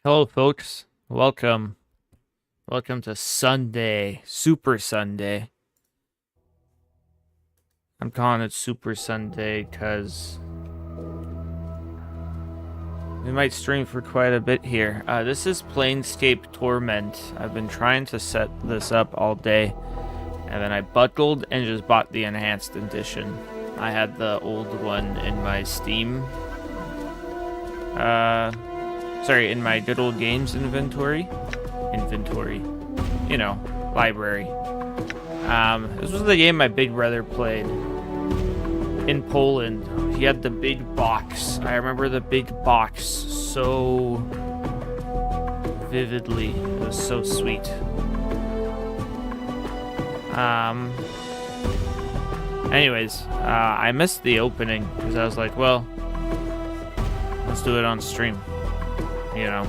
Hello, folks. Welcome. Welcome to Sunday, Super Sunday. I'm calling it Super Sunday because we might stream for quite a bit here. This is Planescape Torment. I've been trying to set this up all day, and then I buckled and just bought the enhanced edition. I had the old one in my Steam. In my good old games inventory. You know, library. This was the game my big brother played in Poland. He had the big box. I remember the big box so vividly. It was so sweet. I missed the opening because I was like, well, let's do it on stream. You know.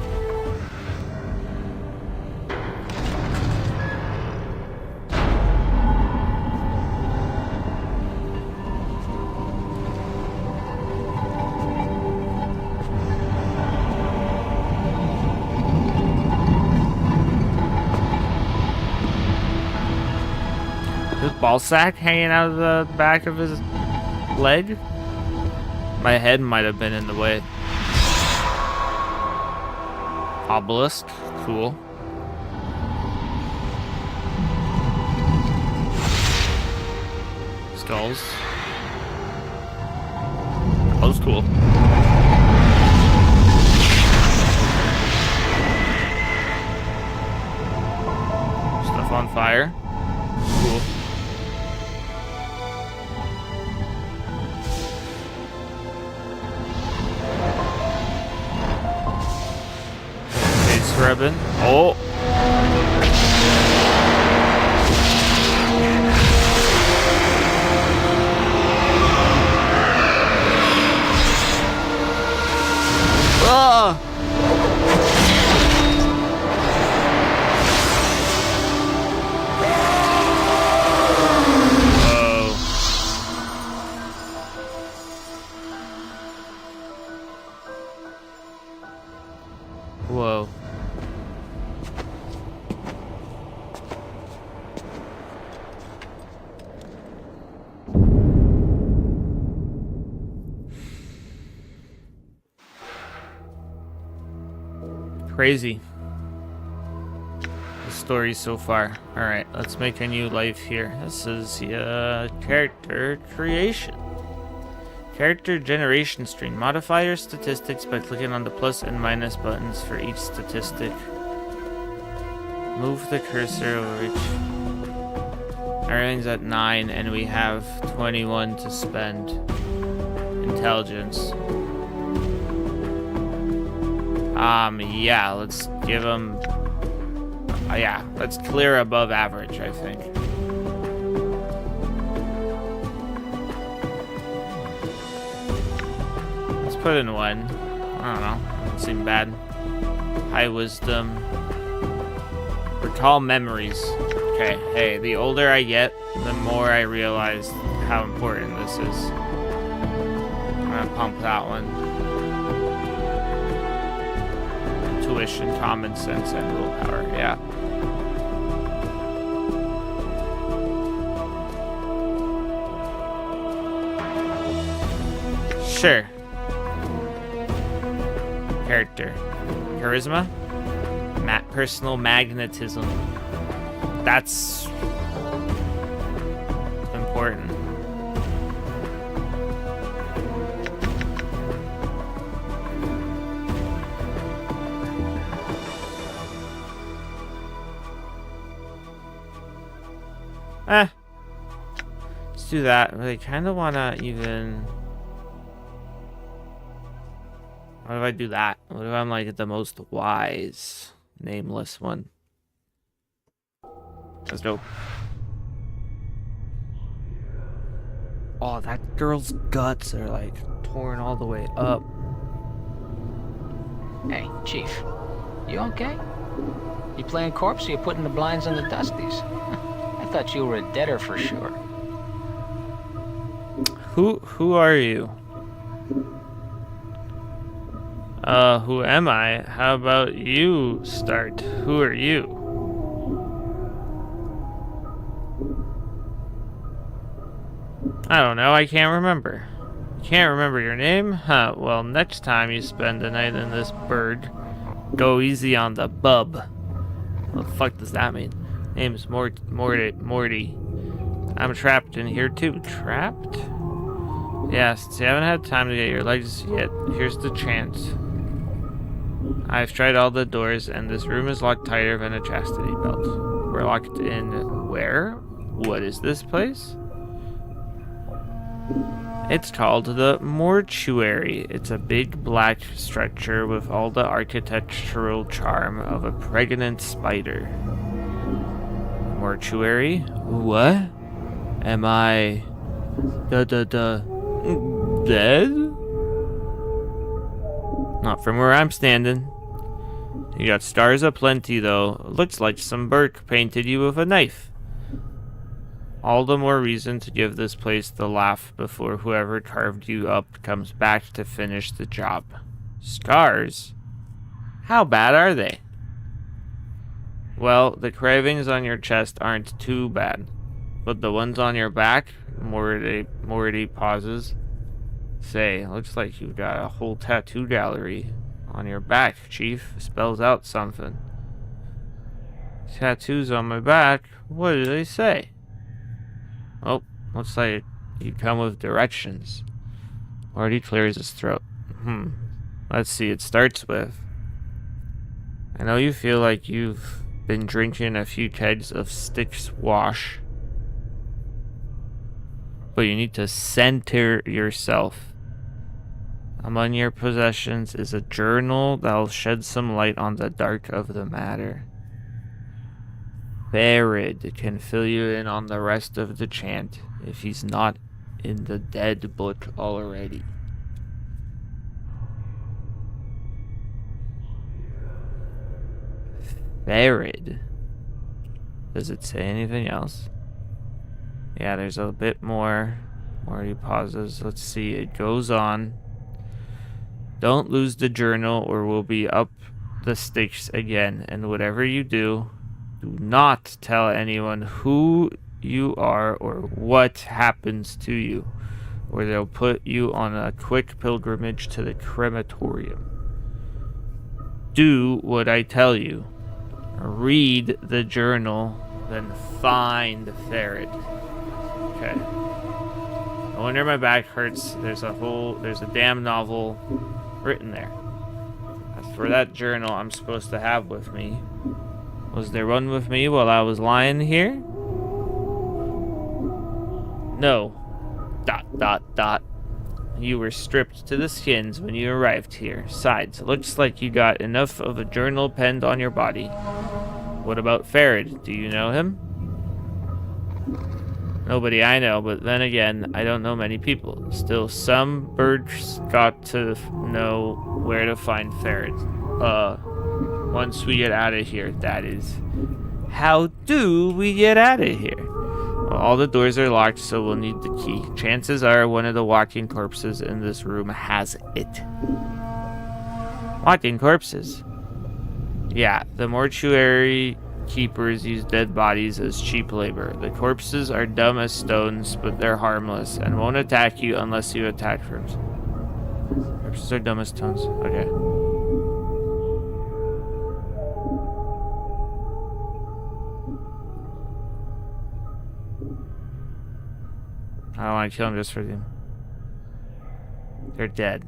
His ball sack hanging out of the back of his leg? My head might have been in the way. Obelisk, cool. Skulls. That was cool. Stuff on fire. Cool. Ribbon. Oh. Ah. Whoa. Whoa. Crazy. The story so far. Alright, let's make a new life here. This is character creation. Character generation screen. Modify your statistics by clicking on the plus and minus buttons for each statistic. Move the cursor over each. Everything's at 9 and we have 21 to spend. Intelligence. Yeah, let's give him... let's clear above average, I think. Let's put in 1. I don't know. Doesn't seem bad. High wisdom. Recall memories. Okay, hey, the older I get, the more I realize how important this is. I'm gonna pump that one. Intuition, common sense, and willpower. Yeah. Sure. Character. Charisma. Personal magnetism. That's important. Let's do that. But I kind of want to even... What if I do that? What if I'm like the most wise, nameless one? That's dope. Oh, that girl's guts are like torn all the way up. Hey, Chief. You okay? You playing corpse or you putting the blinds on the dusties? I thought you were a deader for sure. Who are you? Who am I? How about you start? Who are you? I don't know, I can't remember. You can't remember your name? Huh, well, next time you spend the night in this bird, go easy on the bub. What the fuck does that mean? Name's Morty. I'm trapped in here too. Trapped? Yeah, since you haven't had time to get your legs yet, here's the chance. I've tried all the doors, and this room is locked tighter than a chastity belt. We're locked in where? What is this place? It's called the Mortuary. It's a big black structure with all the architectural charm of a pregnant spider. Mortuary? What? Am I... dead? Not from where I'm standing. You got stars aplenty, though. Looks like some Burke painted you with a knife. All the more reason to give this place the laugh before whoever carved you up comes back to finish the job. Scars? How bad are they? Well, the cravings on your chest aren't too bad, but the ones on your back, Morty pauses. Say, looks like you've got a whole tattoo gallery on your back, Chief. Spells out something. Tattoos on my back? What do they say? Oh, looks like you come with directions. Morty clears his throat. Let's see, it starts with... I know you feel like you've been drinking a few kegs of Styx wash, but you need to center yourself. Among your possessions is a journal that'll shed some light on the dark of the matter. Farid can fill you in on the rest of the chant if he's not in the dead book already. Farid. Does it say anything else? Yeah, there's a bit more. Morty pauses. Let's see. It goes on. Don't lose the journal or we'll be up the sticks again. And whatever you do, do not tell anyone who you are or what happens to you, or they'll put you on a quick pilgrimage to the crematorium. Do what I tell you. Read the journal, then find Farid. Okay. No wonder my back hurts. There's a damn novel written there. As for that journal I'm supposed to have with me, was there one with me while I was lying here? No. ... You were stripped to the skins when you arrived here. Sides, looks like you got enough of a journal penned on your body. What about Farid? Do you know him? Nobody I know, but then again, I don't know many people. Still, some birds got to know where to find Farid. Once we get out of here, that is. How do we get out of here? Well, all the doors are locked, so we'll need the key. Chances are one of the walking corpses in this room has it. Walking corpses? Yeah, the mortuary keepers use dead bodies as cheap labor. The corpses are dumb as stones, but they're harmless and won't attack you unless you attack first. Corpses are dumb as stones. Okay. I don't want to kill them just for them. They're dead.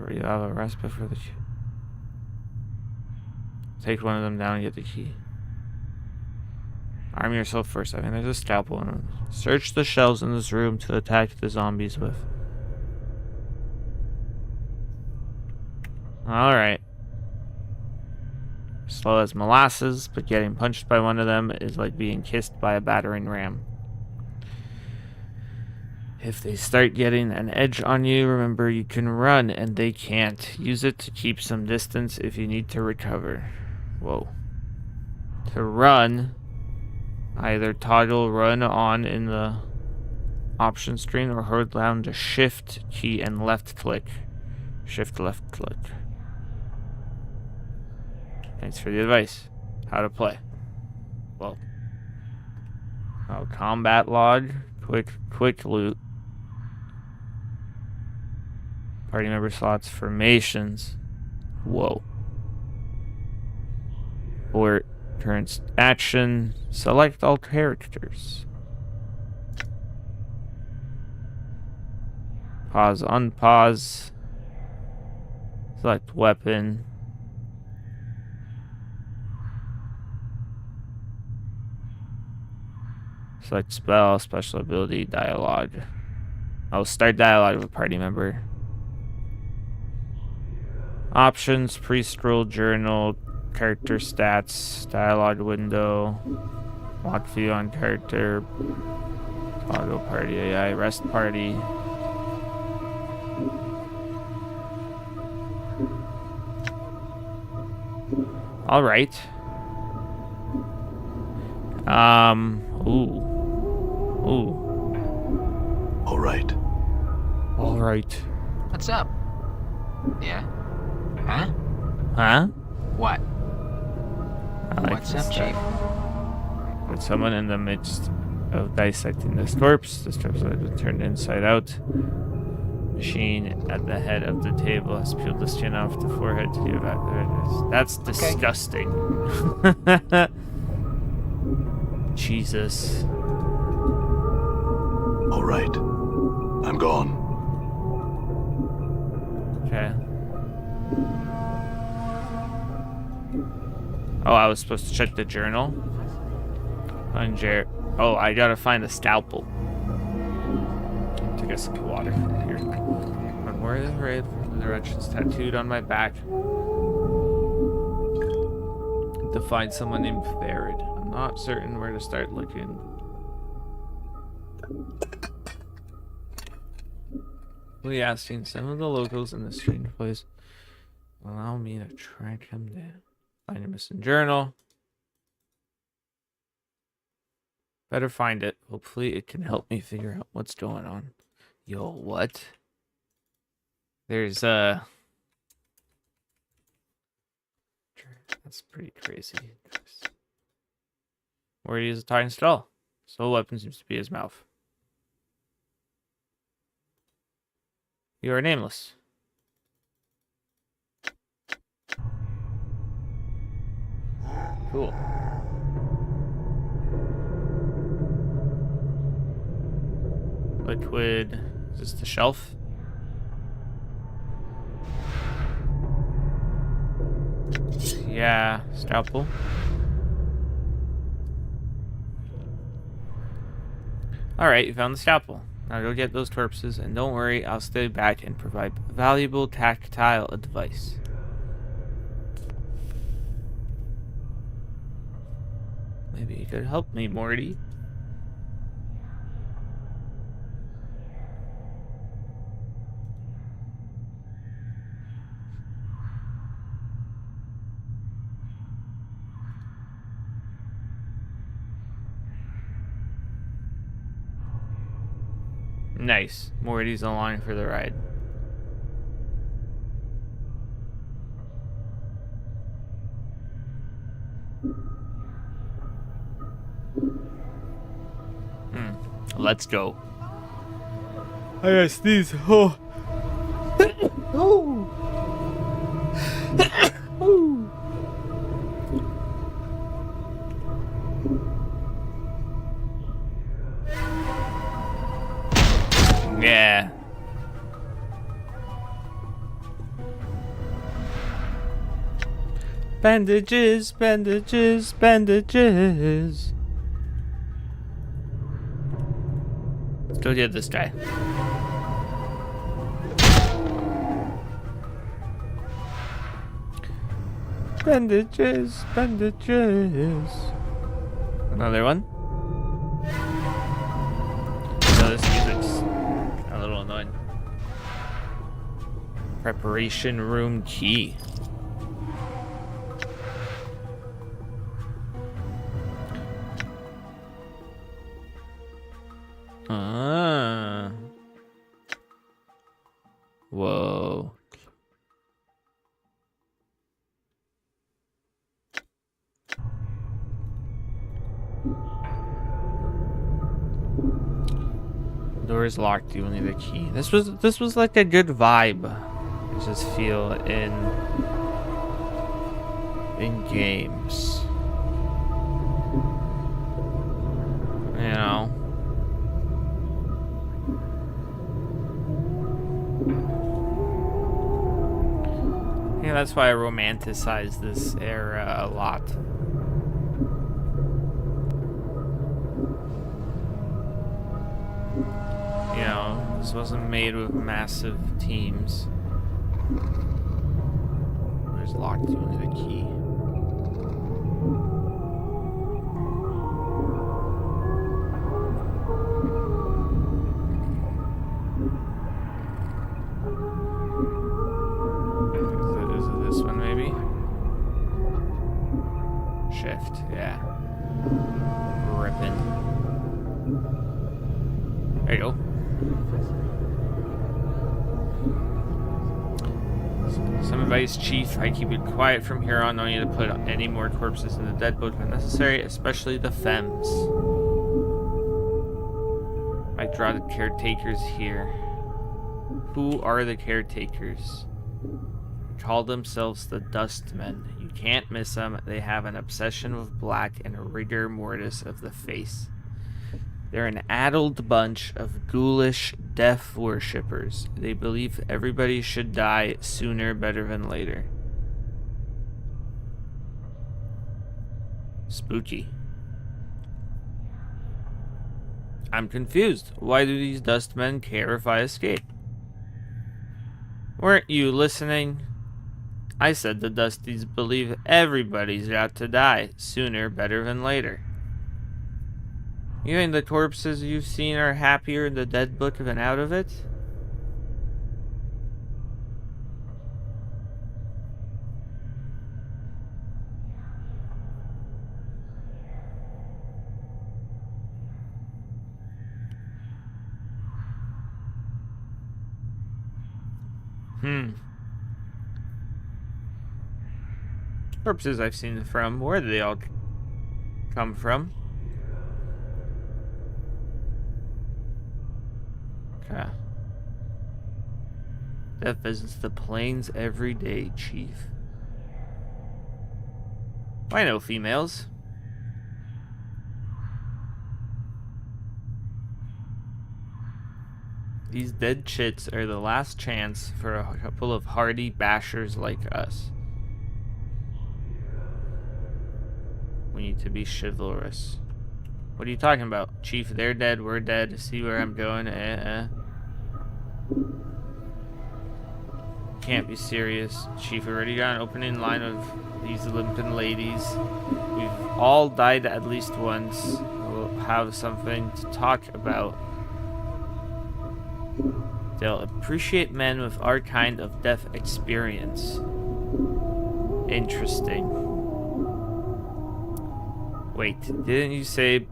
You have a rest before the... Take one of them down and get the key. Arm yourself first. I think there's a scalpel in them. Search the shelves in this room to attack the zombies with. Alright. Slow as molasses, but getting punched by one of them is like being kissed by a battering ram. If they start getting an edge on you, remember you can run and they can't. Use it to keep some distance if you need to recover. Whoa. To run, either toggle run on in the Option screen or hold down the shift key and left click. Shift left click. Thanks for the advice. How to play. Well. Oh, combat log. Quick loot. Party member slots, formations. Whoa. Or current action. Select all characters. Pause, unpause. Select weapon. Select spell, special ability, dialogue. I'll start dialogue with a party member. Options, pre-scroll journal, character stats, dialogue window, lock view on character, toggle party AI, rest party. All right. Ooh. All right. All right. What's up? Yeah? Huh? Huh? What? I like What's this up, stuff. Chief? With someone in the midst of dissecting this corpse has been turned inside out. Machine at the head of the table has peeled the skin off the forehead to give out the redness. That's disgusting. Jesus. All right. I'm gone. Okay. Oh, I was supposed to check the journal. Oh, I gotta find the scalpel. Take a sip of water here. One more than red. The directions tattooed on my back. To find someone named Farid. I'm not certain where to start looking. We asking some of the locals in the strange place. Allow me to track him down. Find a missing journal. Better find it. Hopefully it can help me figure out what's going on. Yo, what? There's that's pretty crazy. Where he is a tie install. Sole weapon seems to be his mouth. You are nameless. Cool. Liquid. Is this the shelf? Yeah, scalpel. Alright, you found the scalpel. Now go get those corpses, and don't worry, I'll stay back and provide valuable tactile advice. Maybe you could help me, Morty. Nice. Morty's along for the ride. Let's go. I gotta sneeze. Oh. Oh. Oh. Yeah. Bandages, bandages, bandages. Let's go get this guy. Bandages, bandages. Another one. No, this music's a little annoying. Preparation room key. Ah. Whoa. Door is locked. You will need a key. This was like a good vibe. I just feel in games. You know. Yeah, that's why I romanticize this era a lot. You know, this wasn't made with massive teams. Where's locked? You need a key. Is it this one, maybe? Shift, yeah. Ripping. There you go. Some advice, Chief. I keep it quiet from here on. No need to put any more corpses in the dead boat when necessary, especially the femmes. Might draw the caretakers here. Who are the caretakers? They call themselves the Dustmen. You can't miss them. They have an obsession with black and a rigor mortis of the face. They're an addled bunch of ghoulish death worshippers. They believe everybody should die sooner better than later. Spooky. I'm confused. Why do these dustmen care if I escape? Weren't you listening? I said the Dusties believe everybody's got to die sooner better than later. You think the corpses you've seen are happier in the dead book than out of it? Corpses I've seen from, where do they all come from? Okay. Death visits the plains every day, Chief. Why no females? These dead chits are the last chance for a couple of hardy bashers like us. We need to be chivalrous. What are you talking about? Chief, they're dead, we're dead. See where I'm going? Can't be serious. Chief, already got an opening line of these limping ladies. We've all died at least once. We'll have something to talk about. They'll appreciate men with our kind of death experience. Interesting. Wait, didn't you say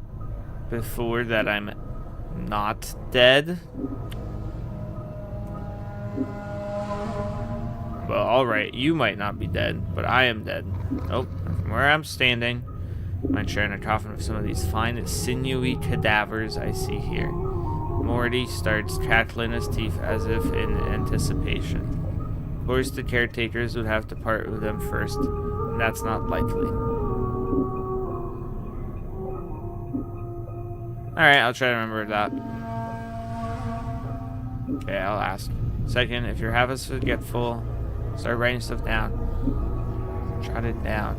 before that I'm not dead? Well, alright, you might not be dead, but I am dead. Oh, from where I'm standing, I'm sharing a coffin with some of these fine, sinewy cadavers I see here. Morty starts cackling his teeth as if in anticipation. Of course, the caretakers would have to part with them first, and that's not likely. Alright, I'll try to remember that. Okay, I'll ask. Second, if your habits forgetful, start writing stuff down. Jot it down.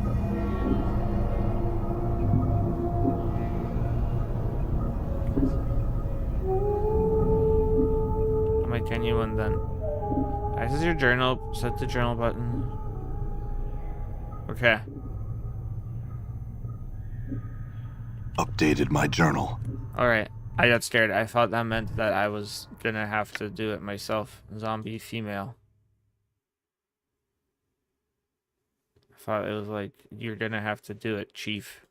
How am I genuine then? This is your journal. Set the journal button. Okay. Updated my journal. Alright. I got scared. I thought that meant that I was gonna have to do it myself. Zombie female. I thought it was like, you're gonna have to do it, Chief.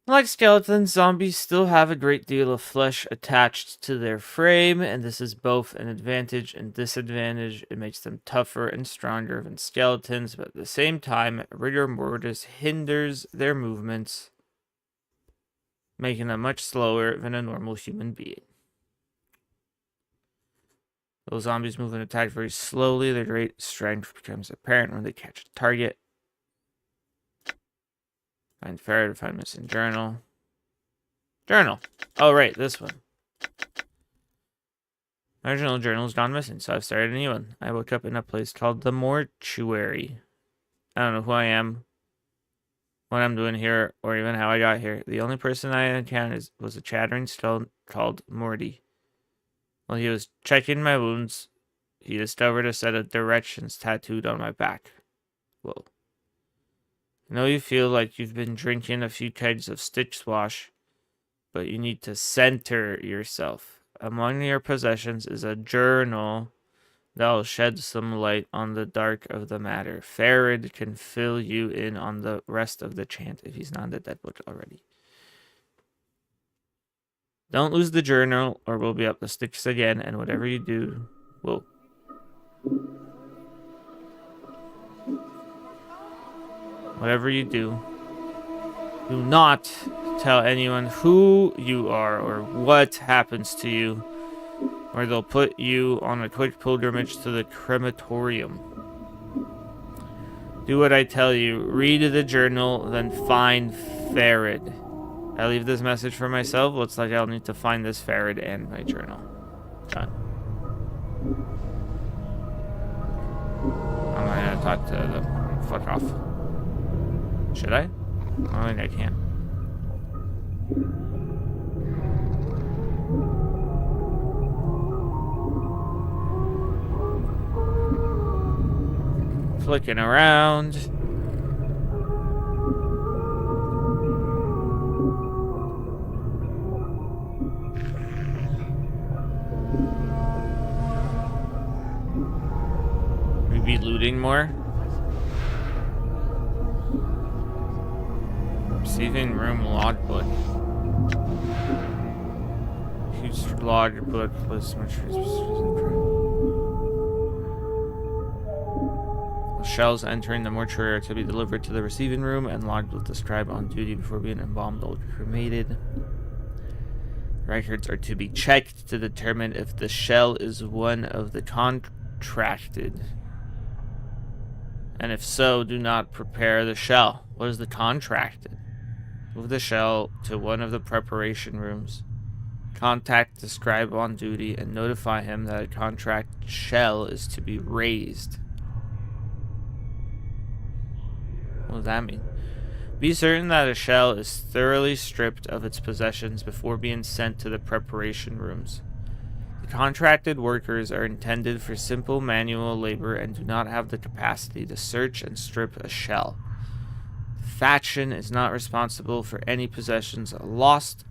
Like skeletons, zombies still have a great deal of flesh attached to their frame, and this is both an advantage and disadvantage. It makes them tougher and stronger than skeletons, but at the same time, rigor mortis hinders their movements, making them much slower than a normal human being. Those zombies move and attack very slowly. Their great strength becomes apparent when they catch a target. Find ferret, find missing journal. Journal. Oh, right, this one. My original journal's gone missing, so I've started a new one. I woke up in a place called the mortuary. I don't know who I am, what I'm doing here, or even how I got here. The only person I encountered was a chattering skull called Morty. While he was checking my wounds, he discovered a set of directions tattooed on my back. Whoa. I know you feel like you've been drinking a few kegs of stick swash, but you need to center yourself. Among your possessions is a journal that will shed some light on the dark of the matter. Farid can fill you in on the rest of the chant if he's not in the dead book already. Don't lose the journal or we'll be up the sticks again, and whatever you do, whoa. Whatever you do, do not tell anyone who you are or what happens to you, or they'll put you on a quick pilgrimage to the crematorium. Do what I tell you. Read the journal, then find Farid. I leave this message for myself. Looks like I'll need to find this Farid and my journal. Done. I'm not gonna talk to them. Fuck off. Should I? I don't think I can. Flicking around. We be looting more. Receiving room logbook. Huge logbook lists much. Shells entering the mortuary are to be delivered to the receiving room and logged with the scribe on duty before being embalmed or cremated. Records are to be checked to determine if the shell is one of the contracted. And if so, do not prepare the shell. What is the contracted? Move the shell to one of the preparation rooms. Contact the scribe on duty and notify him that a contract shell is to be raised. What does that mean? Be certain that a shell is thoroughly stripped of its possessions before being sent to the preparation rooms. The contracted workers are intended for simple manual labor and do not have the capacity to search and strip a shell. The faction is not responsible for any possessions lost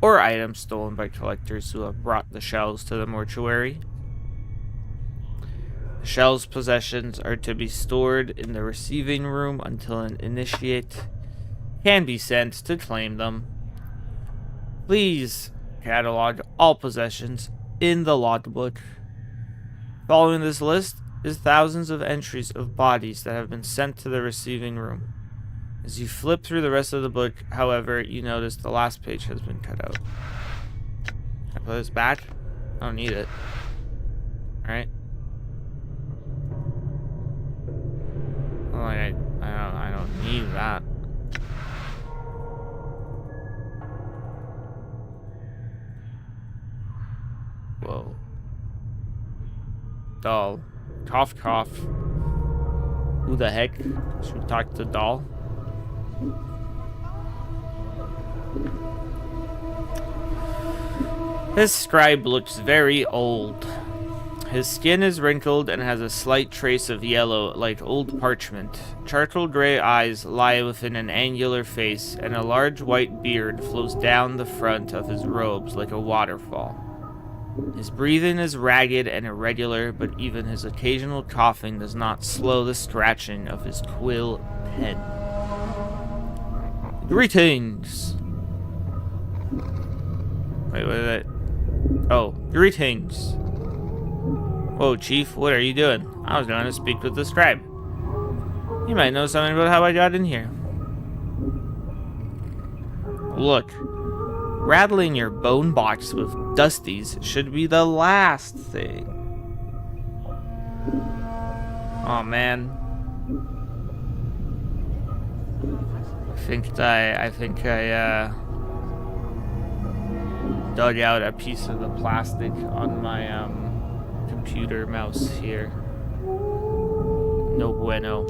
or items stolen by collectors who have brought the shells to the mortuary. The shell's possessions are to be stored in the receiving room until an initiate can be sent to claim them. Please catalog all possessions in the logbook. Following this list is thousands of entries of bodies that have been sent to the receiving room. As you flip through the rest of the book, however, you notice the last page has been cut out. Can I put this back? I don't need it. Alright. I don't need that. Whoa. Doll. Cough, cough. Who the heck? Should we talk to Doll? This scribe looks very old. His skin is wrinkled and has a slight trace of yellow, like old parchment. Charcoal gray eyes lie within an angular face, and a large white beard flows down the front of his robes like a waterfall. His breathing is ragged and irregular, but even his occasional coughing does not slow the scratching of his quill pen. The Greetings. Wait, what is it? Oh, greetings. Whoa, Chief, what are you doing? I was going to speak with the scribe. You might know something about how I got in here. Look, rattling your bone box with dusties should be the last thing. Oh man. I think I dug out a piece of the plastic on my computer mouse here. No bueno.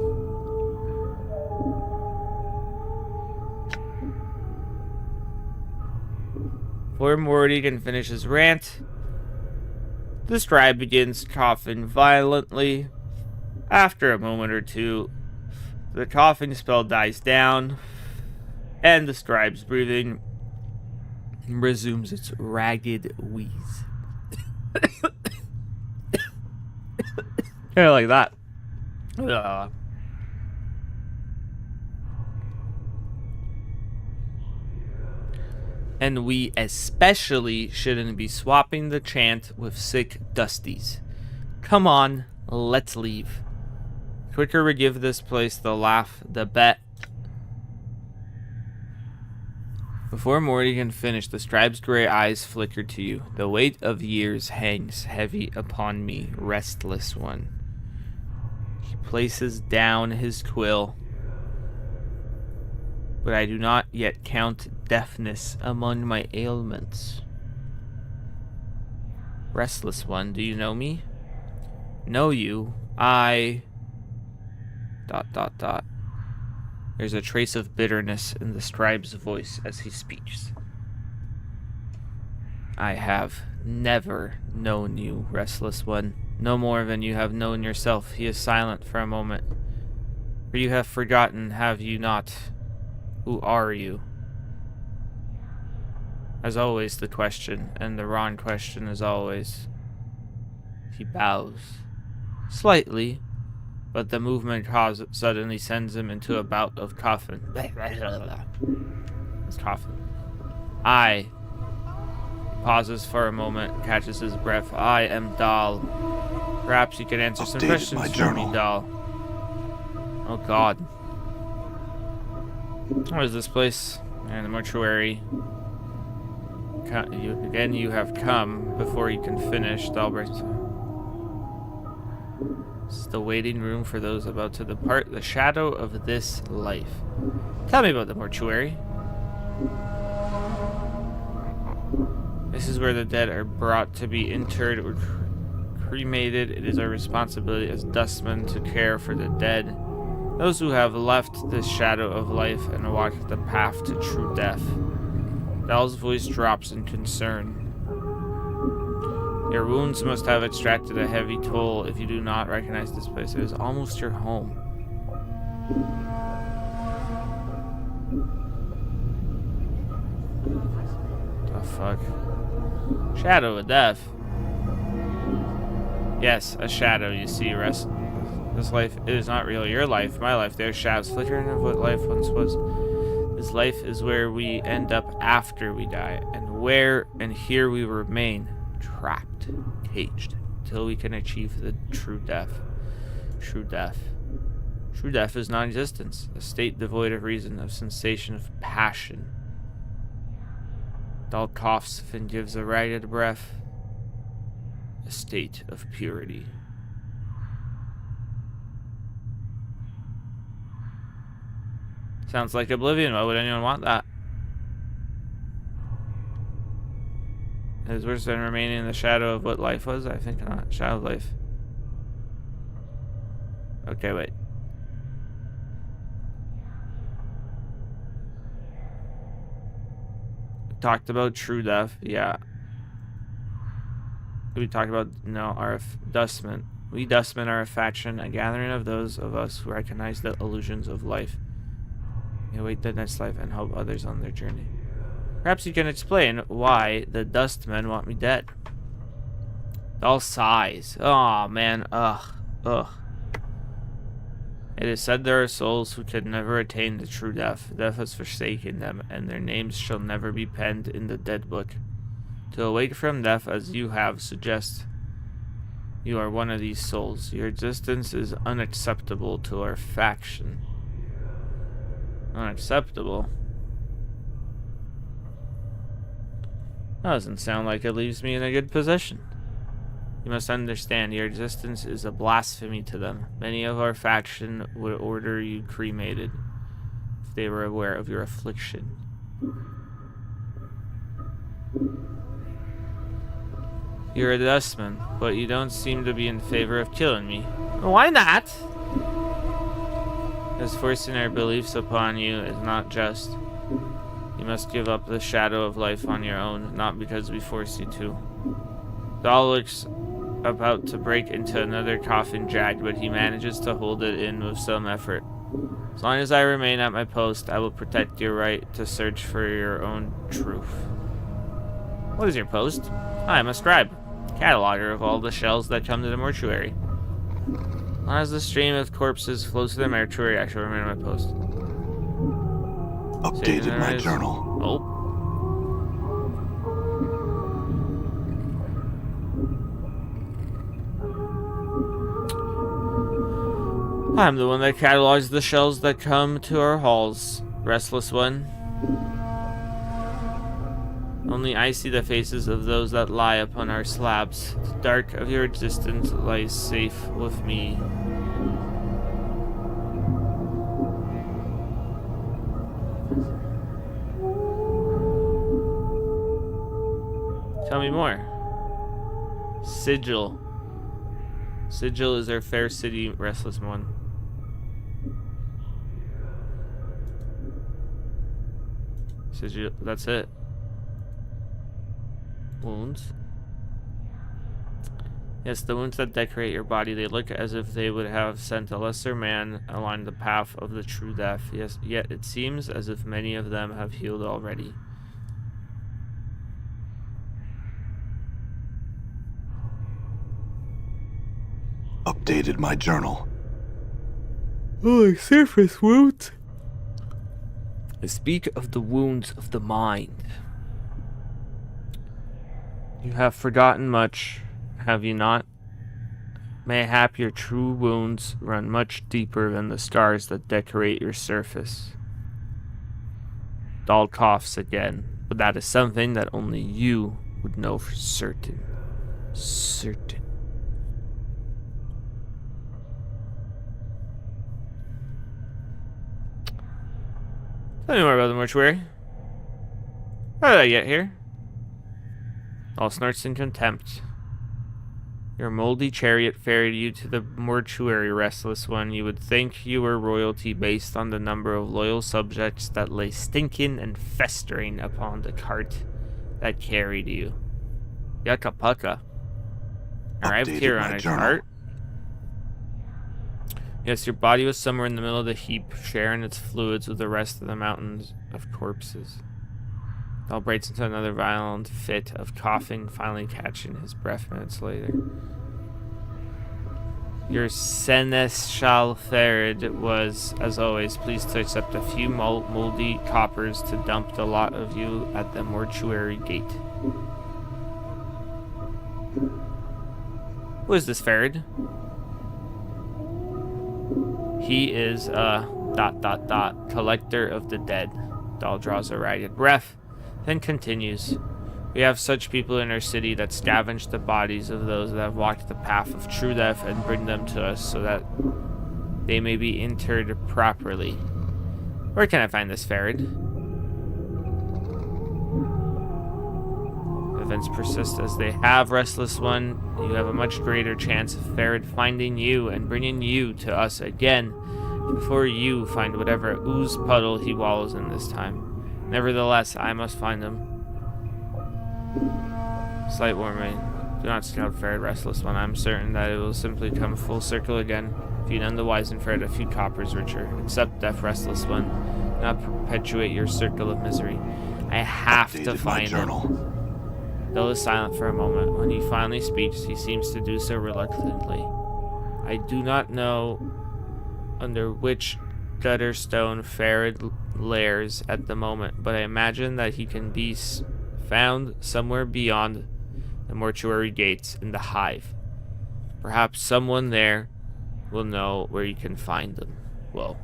Before Morty can finish his rant, the scribe begins coughing violently. After a moment or two, the coughing spell dies down, and the scribe's breathing resumes its ragged wheeze. Kind of like that. And we especially shouldn't be swapping the chant with sick dusties. Come on, let's leave. Quicker we give this place the laugh, the bet. Before Morty can finish, the scribe's gray eyes flicker to you. The weight of years hangs heavy upon me, restless one. He places down his quill. But I do not yet count deafness among my ailments. Restless one, do you know me? Know you? I... ... There's a trace of bitterness in the scribe's voice as he speaks. I have never known you, restless one. No more than you have known yourself. He is silent for a moment. For you have forgotten, have you not? Who are you? As always, the question, and the wrong question as always. He bows. Slightly. But the movement suddenly sends him into a bout of coughing. It's coughing. He pauses for a moment, catches his breath. I am Dal. Perhaps you can answer some questions for me, Dal. Oh God. What is this place? And the mortuary. Again, you have come before you can finish. Dal breaks. This is the waiting room for those about to depart, the shadow of this life. Tell me about the mortuary. This is where the dead are brought to be interred or cremated. It is our responsibility as dustmen to care for the dead, those who have left this shadow of life and walked the path to true death. Dal's voice drops in concern. Your wounds must have extracted a heavy toll if you do not recognize this place. It is almost your home. The fuck? Shadow of death. Yes, a shadow, you see, rest. This life, it is not really your life, my life. There are shadows flickering of what life once was. This life is where we end up after we die, and here we remain. Trapped, caged, till we can achieve the true death. True death. True death is non-existence, a state devoid of reason, of sensation, of passion. Dal coughs and gives a ragged breath. A state of purity. Sounds like Oblivion. Why would anyone want that? It is worse than remaining in the shadow of what life was? I think not. Shadow of life. Okay, wait. We talked about true death. Yeah. We talked about, our dustmen. We dustmen are a faction, a gathering of those of us who recognize the illusions of life. We await the next life and help others on their journey. Perhaps you can explain why the dustmen want me dead. Dal sighs. Oh man, ugh. It is said there are souls who can never attain the true death. Death has forsaken them, and their names shall never be penned in the dead book. To awake from death as you have suggests you are one of these souls. Your existence is unacceptable to our faction. Unacceptable? That doesn't sound like it leaves me in a good position. You must understand, your existence is a blasphemy to them. Many of our faction would order you cremated if they were aware of your affliction. You're a dustman, but you don't seem to be in favor of killing me. Why not? Because forcing our beliefs upon you is not just. You must give up the shadow of life on your own, not because we force you to. Dahl looks about to break into another coughing jag, but he manages to hold it in with some effort. As long as I remain at my post, I will protect your right to search for your own truth. What is your post? I am a scribe, cataloger of all the shells that come to the mortuary. As long as the stream of corpses flows to the mortuary, I shall remain at my post. Updated my journal. Oh. I'm the one that catalogs the shells that come to our halls, restless one. Only I see the faces of those that lie upon our slabs. The dark of your existence lies safe with me. Tell me more. Sigil. Sigil is our fair city, restless one. Sigil, that's it. Wounds. Yes, the wounds that decorate your body, they look as if they would have sent a lesser man along the path of the true death. Yes, yet it seems as if many of them have healed already. Updated my journal. Oh, surface wounds. I speak of the wounds of the mind. You have forgotten much, have you not? Mayhap your true wounds run much deeper than the scars that decorate your surface. Dahl coughs again, but that is something that only you would know for certain. Certain. Tell me more about the mortuary. How did I get here? All snorts in contempt. Your moldy chariot ferried you to the mortuary, restless one. You would think you were royalty based on the number of loyal subjects that lay stinking and festering upon the cart that carried you. Yucca pucka. Arrived here on a cart? Yes, your body was somewhere in the middle of the heap, sharing its fluids with the rest of the mountains of corpses. Dahl breaks into another violent fit of coughing, finally catching his breath minutes later. Your seneschal Farid was, as always, pleased to accept a few moldy coppers to dump the lot of you at the mortuary gate. Who is this Farid? He is collector of the dead. Dahl draws a ragged breath, then continues. We have such people in our city that scavenge the bodies of those that have walked the path of true death and bring them to us so that they may be interred properly. Where can I find this Farid? Events persist as they have, restless one. You have a much greater chance of Farid finding you and bringing you to us again before you find whatever ooze puddle he wallows in this time. Nevertheless, I must find him. Slight warning. Do not scout Farid, restless one. I'm certain that it will simply come full circle again. If you none the wiser Farid a few coppers richer. Accept death, restless one. Do not perpetuate your circle of misery. I have to find him. Dahl is silent for a moment. When he finally speaks, he seems to do so reluctantly. I do not know under which gutter stone Farad lairs at the moment, but I imagine that he can be found somewhere beyond the mortuary gates in the hive. Perhaps someone there will know where you can find them. Whoa.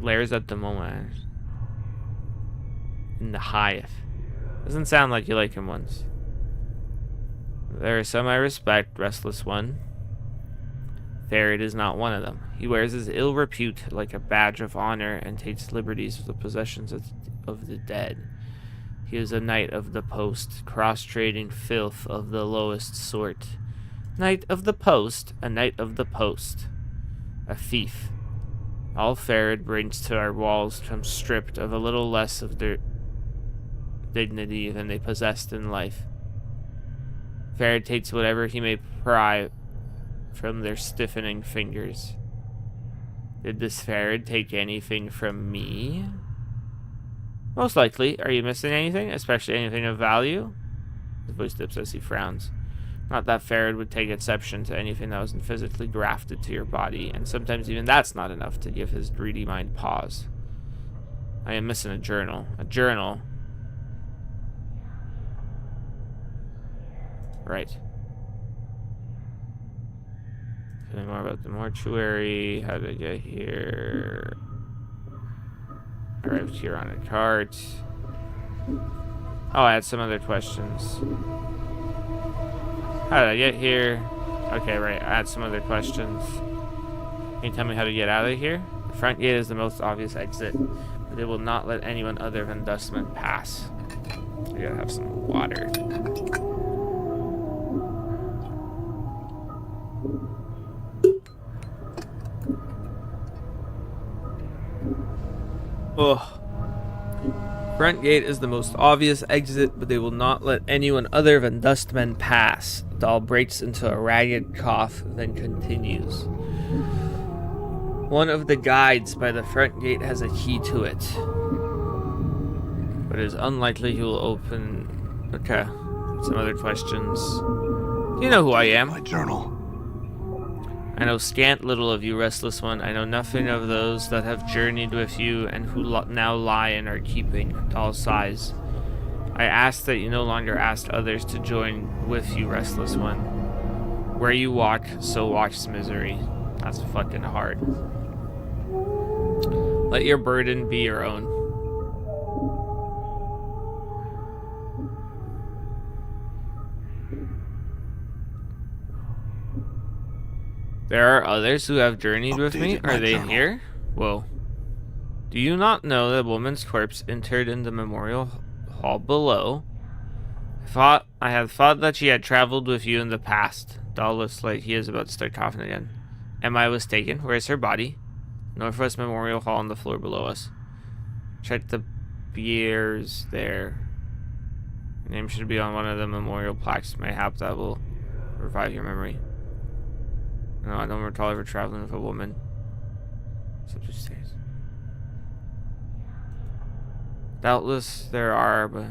Lairs at the moment. In the hive. Doesn't sound like you like him once. There are some I respect, Restless One. Farad is not one of them. He wears his ill repute like a badge of honor and takes liberties with the possessions of the dead. He is a knight of the post, cross-trading filth of the lowest sort. Knight of the post, a knight of the post. A thief. All Farad brings to our walls comes stripped of a little less of their dignity than they possessed in life. Farad takes whatever he may pry from their stiffening fingers. Did this Farad take anything from me? Most likely. Are you missing anything? Especially anything of value? His voice dips as he frowns. Not that Farad would take exception to anything that wasn't physically grafted to your body, and sometimes even that's not enough to give his greedy mind pause. I am missing a journal. A journal. Right. Tell me more about the mortuary. How did I get here? Arrived here on a cart. Oh, I had some other questions. How did I get here? Okay, right. I had some other questions. Can you tell me how to get out of here? The front gate is the most obvious exit, but they will not let anyone other than dustmen pass. I gotta have some water. Ugh. Front gate is the most obvious exit, but they will not let anyone other than dustmen pass. Doll breaks into a ragged cough, then continues. One of the guides by the front gate has a key to it, but it is unlikely he will open. Okay, some other questions. You know who I am. My journal. I know scant little of you, Restless One. I know nothing of those that have journeyed with you and who now lie in our keeping. Doll sighs. I ask that you no longer ask others to join with you, Restless One. Where you walk, so walks misery. That's fucking hard. Let your burden be your own. There are others who have journeyed with me. Are they here? Whoa. Do you not know the woman's corpse interred in the memorial hall below? I had thought that she had traveled with you in the past. Doll looks like he is about to start coughing again. Am I mistaken? Where is her body? Northwest Memorial Hall on the floor below us. Check the biers there. Your name should be on one of the memorial plaques. Mayhap that will revive your memory. No, I don't recall ever traveling with a woman. Except she stays. Doubtless there are, but...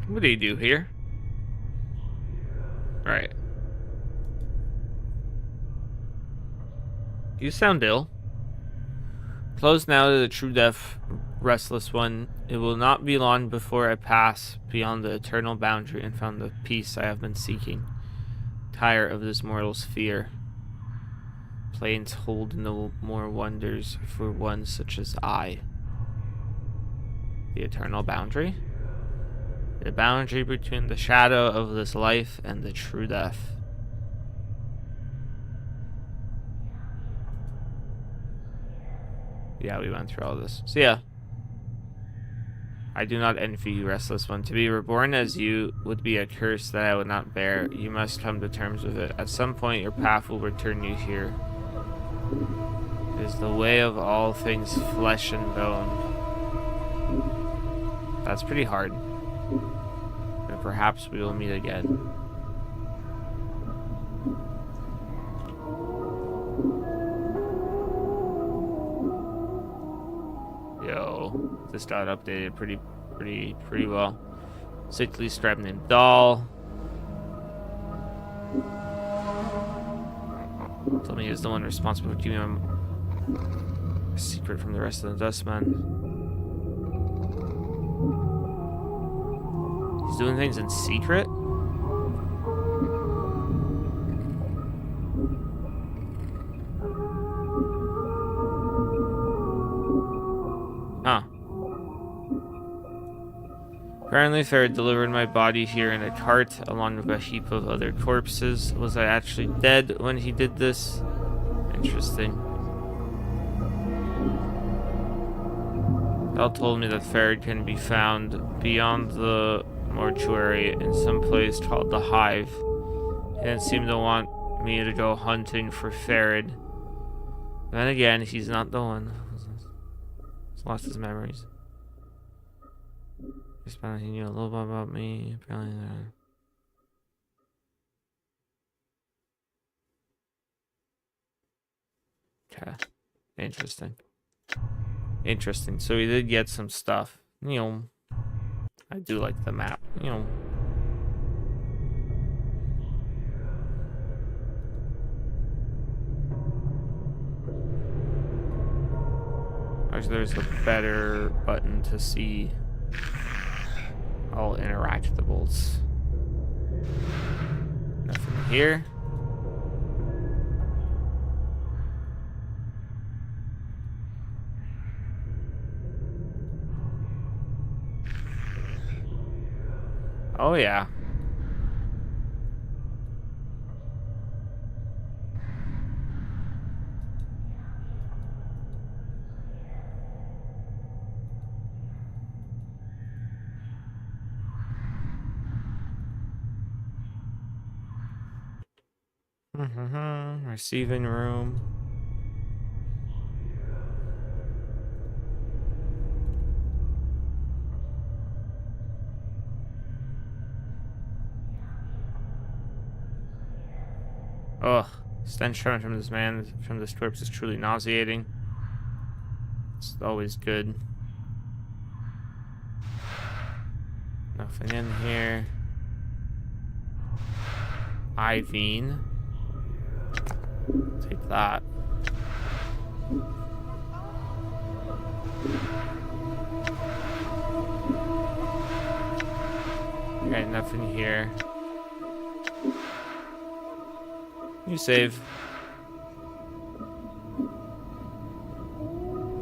What do you do here? Right. You sound ill. Close now to the true death, Restless One. It will not be long before I pass beyond the eternal boundary and found the peace I have been seeking. Tired of this mortal's fear. Plains hold no more wonders for one such as I. The eternal boundary? The boundary between the shadow of this life and the true death. Yeah, we went through all this. So yeah. I do not envy you, Restless One. To be reborn as you would be a curse that I would not bear. You must come to terms with it. At some point, your path will return you here. It is the way of all things flesh and bone. That's pretty hard. perhaps we will meet again. Yo, this got updated pretty well. Sickly strap named Doll. Told me he's the one responsible for keeping him a secret from the rest of the Dustmen. He's doing things in secret? Huh. Apparently Farrah delivered my body here in a cart along with a heap of other corpses. Was I actually dead when he did this? Interesting. Al told me that Farrah can be found beyond the mortuary in some place called the Hive. He didn't seem to want me to go hunting for Farrah. Then again, he's not the one. He's lost his memories. He knew a little bit about me. Apparently, okay. Interesting. Interesting. So we did get some stuff. You know, I do like the map. You know. Actually, there's a better button to see all interactables. Nothing here. Oh yeah. Receiving room. Ugh. Stench coming from this man, from this corpse, is truly nauseating. It's always good. Nothing in here. Ivine. Take that. Okay, nothing here. You save.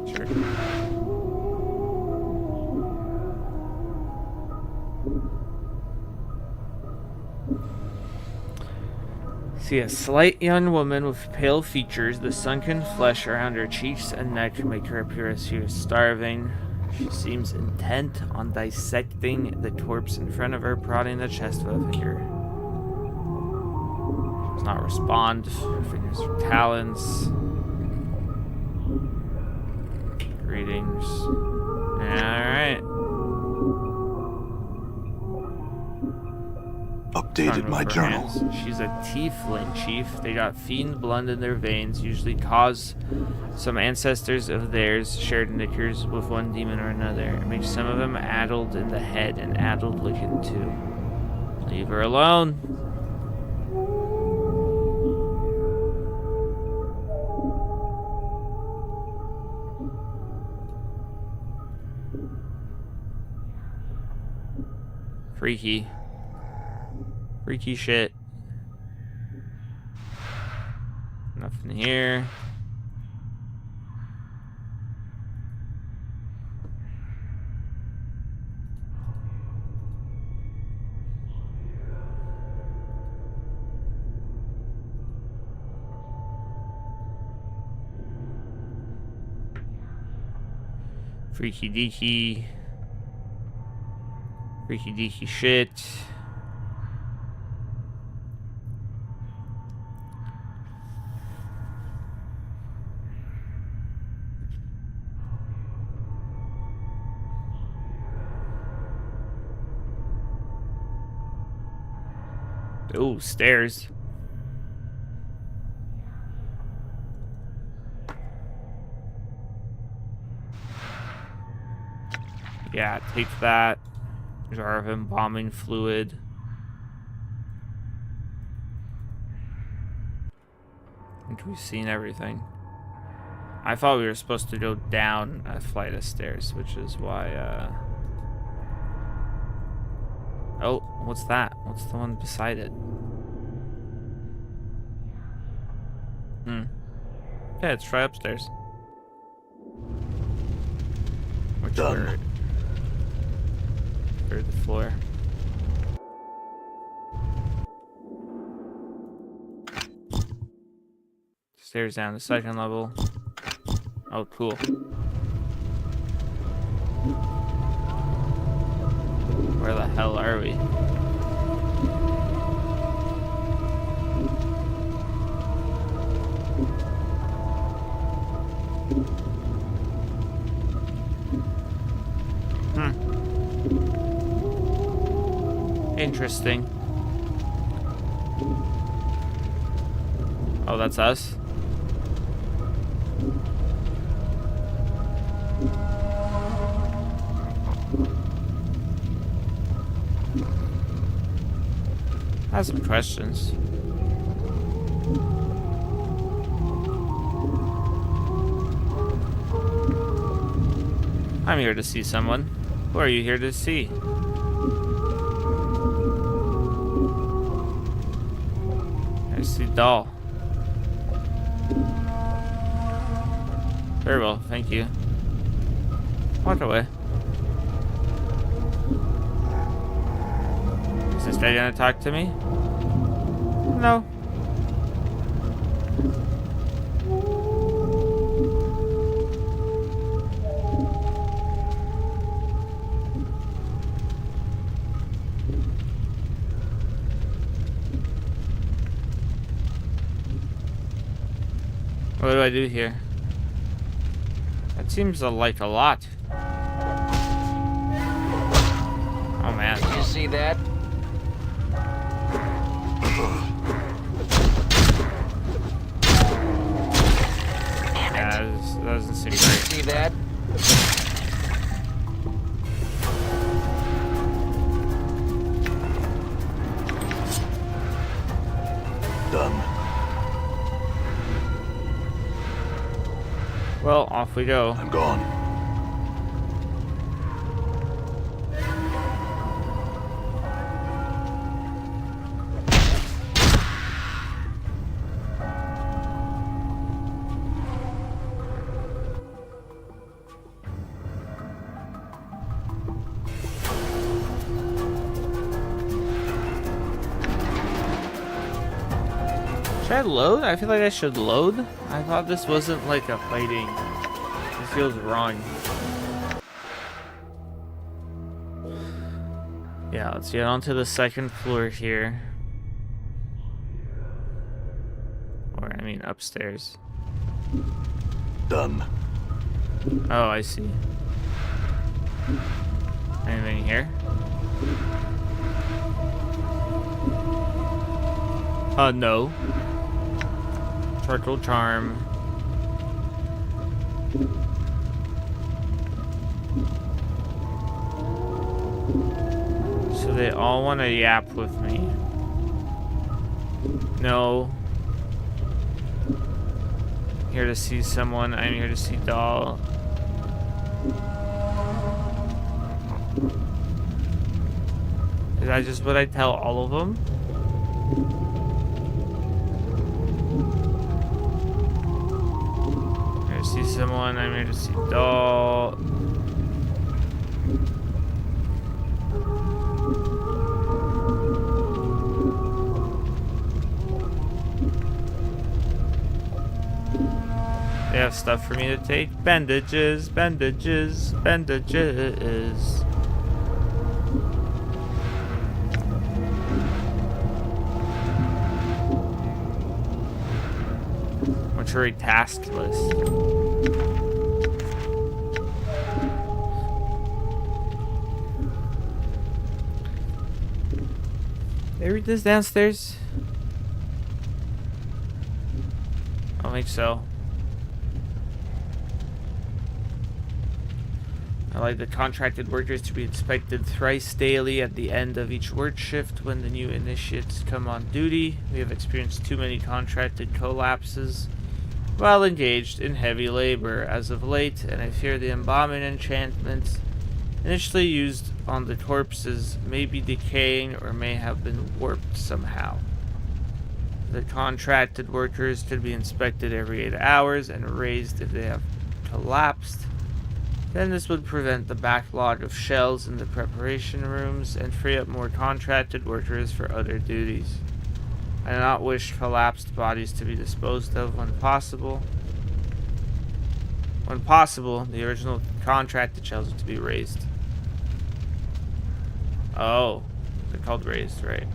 Sure. See a slight young woman with pale features. The sunken flesh around her cheeks and neck make her appear as she is starving. She seems intent on dissecting the corpse in front of her, prodding the chest with a finger. She does not respond. Her fingers are talons. Greetings. Alright. Updated my journal. She's a tiefling, chief. They got fiend blood in their veins, usually cause some ancestors of theirs shared knickers with one demon or another. It makes some of them addled in the head and addled looking too. Leave her alone. Freaky. Freaky shit. Nothing here. Freaky deaky. Freaky deaky shit. Ooh, stairs. Yeah, take that. Jar of embalming fluid. I think we've seen everything. I thought we were supposed to go down a flight of stairs, which is why, Oh, what's that? What's the one beside it? Yeah, let's try upstairs. Which Done. Third floor. Stairs down to second level. Oh, cool. Where the hell are we? Interesting. Oh, that's us? I have some questions. I'm here to see someone. Who are you here to see? I see doll. Very well, thank you. Walk away. Is this guy gonna talk to me? No. What do I do here? That seems like a lot. Oh man. Did you see that? Yeah, this doesn't seem Did you great. see that? Done. Well, off we go. I'm gone. Should I load? I feel like I should load. I thought this wasn't like a fighting. This feels wrong. Yeah, let's get onto the second floor here. Or, I mean, upstairs. Done. Oh, I see. Anything here? No. Charcoal charm. So they all want to yap with me. No. Here to see someone. I'm here to see doll. Is that just what I tell all of them? Here to see someone. I'm here to see doll. They have stuff for me to take. Bandages, bandages, bandages. Mortuary task list. Did I read this downstairs? I don't think so. I like the contracted workers to be inspected thrice daily at the end of each work shift when the new initiates come on duty. We have experienced too many contracted collapses while engaged in heavy labor as of late, and I fear the embalming enchantments initially used on the corpses may be decaying or may have been warped somehow. The contracted workers could be inspected every 8 hours and raised if they have collapsed. Then this would prevent the backlog of shells in the preparation rooms and free up more contracted workers for other duties. I do not wish collapsed bodies to be disposed of when possible. When possible, the original contracted shells are to be raised. Oh, they're called raised, right?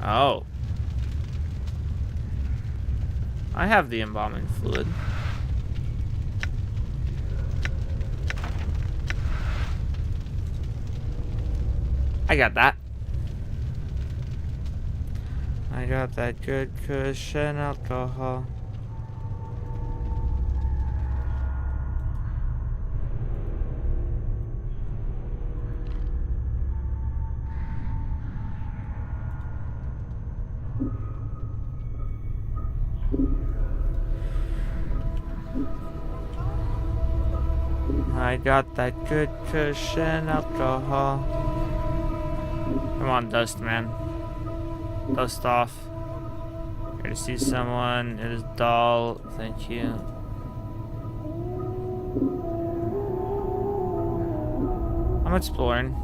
Oh. I have the embalming fluid. I got that. I got that good cushion alcohol. I got that good cushion alcohol. Come on, Dust Man. Dust off. Here to see someone. It is dull. Thank you. I'm exploring.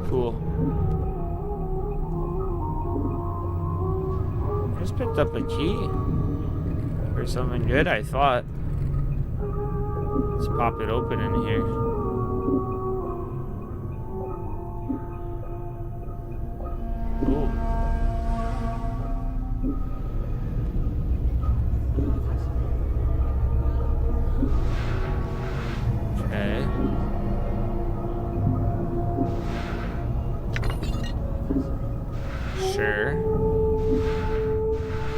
Cool. Just picked up a key. For something good, I thought. Let's pop it open in here. Ooh. Okay. Sure.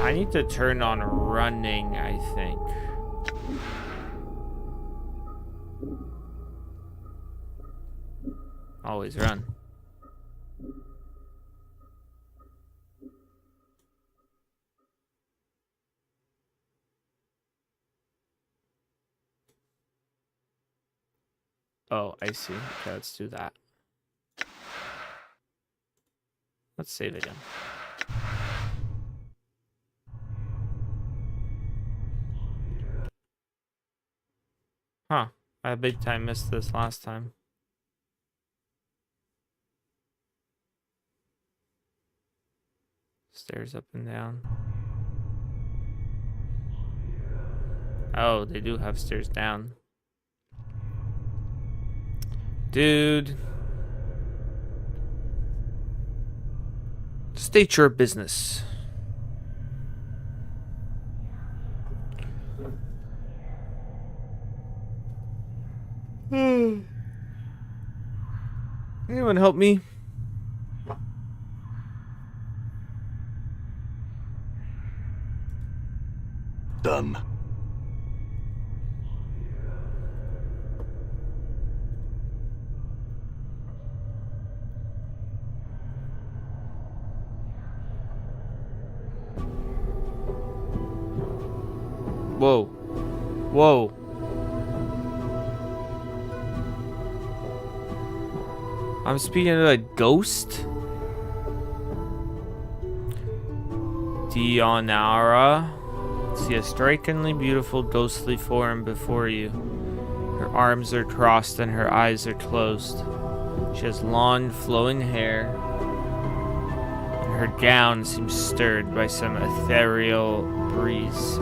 I need to turn on running, I think. Always run. Oh, I see. Okay, let's do that. Let's save again. Huh. I big time missed this last time. Stairs up and down. Oh, they do have stairs down. Dude. State your business. Anyone help me? Done. Whoa. Whoa. I'm speaking to a ghost? Dionara. See a strikingly beautiful ghostly form before you. Her arms are crossed and her eyes are closed. She has long flowing hair. And her gown seems stirred by some ethereal breeze.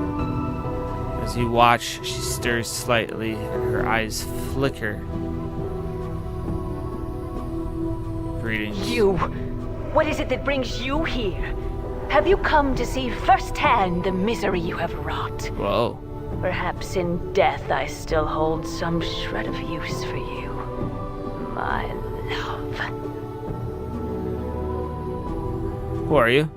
As you watch, she stirs slightly and her eyes flicker. Greetings. You! What is it that brings you here? Have you come to see firsthand the misery you have wrought? Whoa. Perhaps in death I still hold some shred of use for you, my love. Who are you?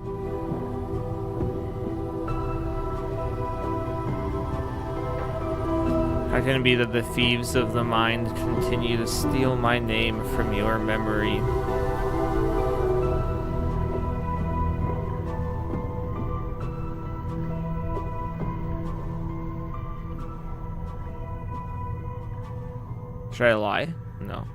How can it be that the thieves of the mind continue to steal my name from your memory? Should I lie? No.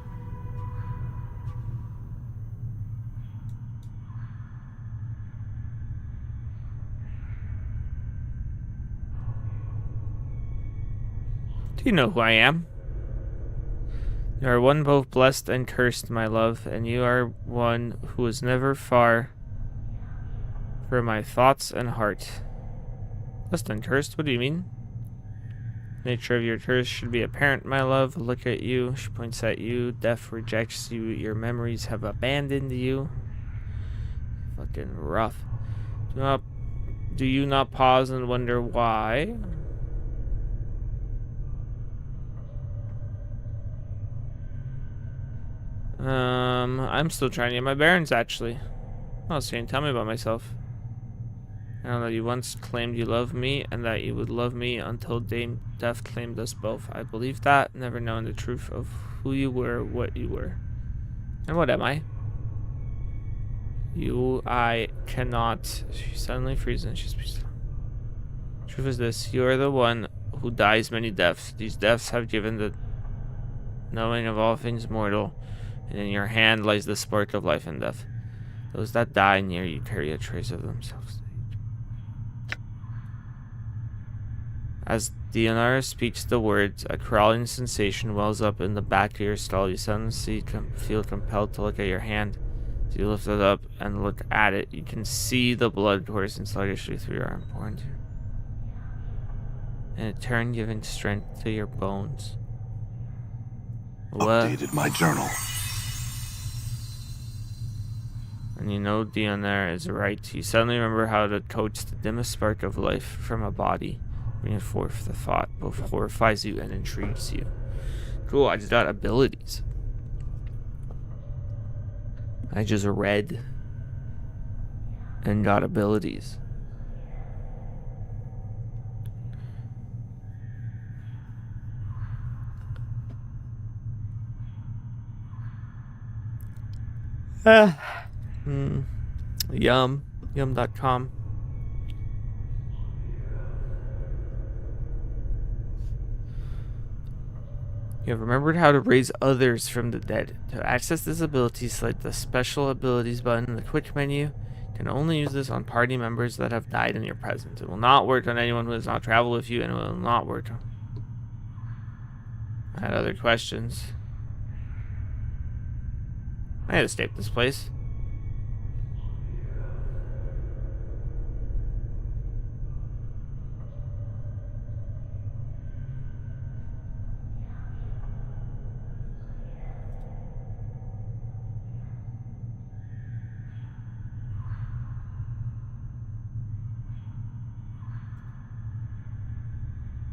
Do you know who I am? You are one both blessed and cursed, my love, and you are one who is never far from my thoughts and heart. Blessed and cursed? What do you mean? Nature of your curse should be apparent, my love. Look at you. She points at you. Death rejects you. Your memories have abandoned you. Fucking rough. Do you not pause and wonder why? I'm still trying to get my bearings, actually. Oh, so you can tell me about myself. I know that you once claimed you loved me, and that you would love me until death claimed us both. I believed that, never knowing the truth of who you were, what you were. And what am I? I cannot. She suddenly freezes and she speaks. Truth is this, you are the one who dies many deaths. These deaths have given the knowing of all things mortal, and in your hand lies the spark of life and death. Those that die near you carry a trace of themselves. As Dionara speaks the words, a crawling sensation wells up in the back of your skull. You suddenly feel compelled to look at your hand. As you lift it up and look at it, you can see the blood coursing sluggishly through your arm, pouring to you. And in turn, giving strength to your bones. What? Updated my journal. And you know Dionara is right. You suddenly remember how to coax the dimmest spark of life from a body. Bringing forth the thought both horrifies you and intrigues you. Cool, I just got abilities. I just read and got abilities. Yum.com. You have remembered how to raise others from the dead. To access this ability, select the Special Abilities button in the Quick menu. You can only use this on party members that have died in your presence. It will not work on anyone who does not travel with you, and it will not work on... I had other questions. I had to escape this place.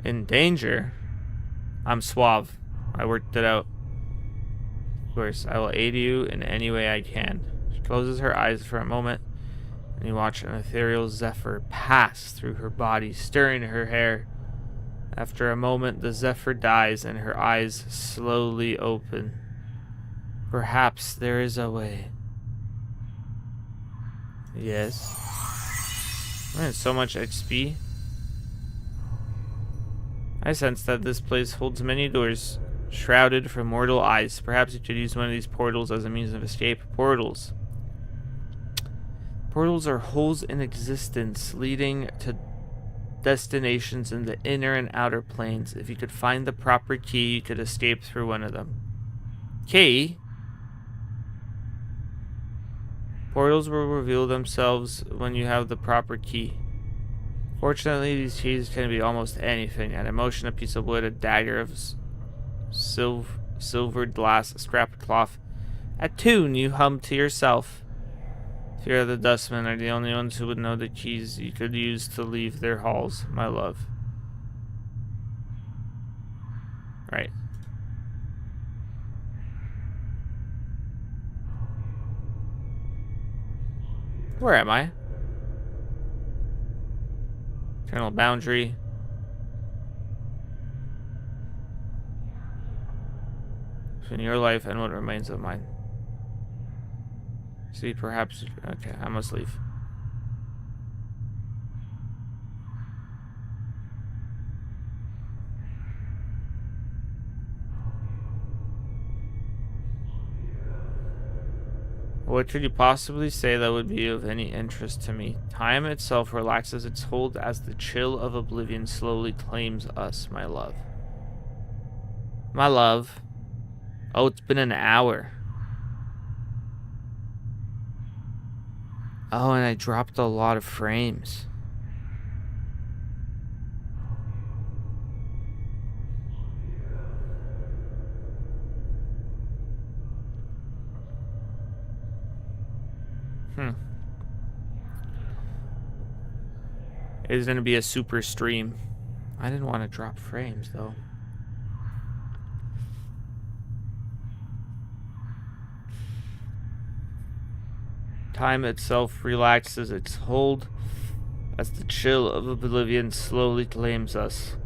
In danger? I'm suave. I worked it out. Of course, I will aid you in any way I can. She closes her eyes for a moment, and you watch an ethereal zephyr pass through her body, stirring her hair. After a moment, the zephyr dies, and her eyes slowly open. Perhaps there is a way. Yes. Man, so much XP. I sense that this place holds many doors, shrouded from mortal eyes. Perhaps you could use one of these portals as a means of escape. Portals. Portals are holes in existence, leading to destinations in the inner and outer planes. If you could find the proper key, you could escape through one of them. Key? Portals will reveal themselves when you have the proper key. Fortunately, these keys can be almost anything. An emotion, a piece of wood, a dagger of silvered glass, a scrap of cloth. A tune you hum to yourself. Fear of the dustmen are the only ones who would know the keys you could use to leave their halls, my love. Right. Where am I? Eternal boundary. Between your life and what remains of mine. See, perhaps... Okay, I must leave. What could you possibly say that would be of any interest to me? Time itself relaxes its hold as the chill of oblivion slowly claims us, my love. My love. Oh, it's been an hour. Oh, and I dropped a lot of frames. It is going to be a super stream. I didn't want to drop frames, though. Time itself relaxes its hold as the chill of oblivion slowly claims us.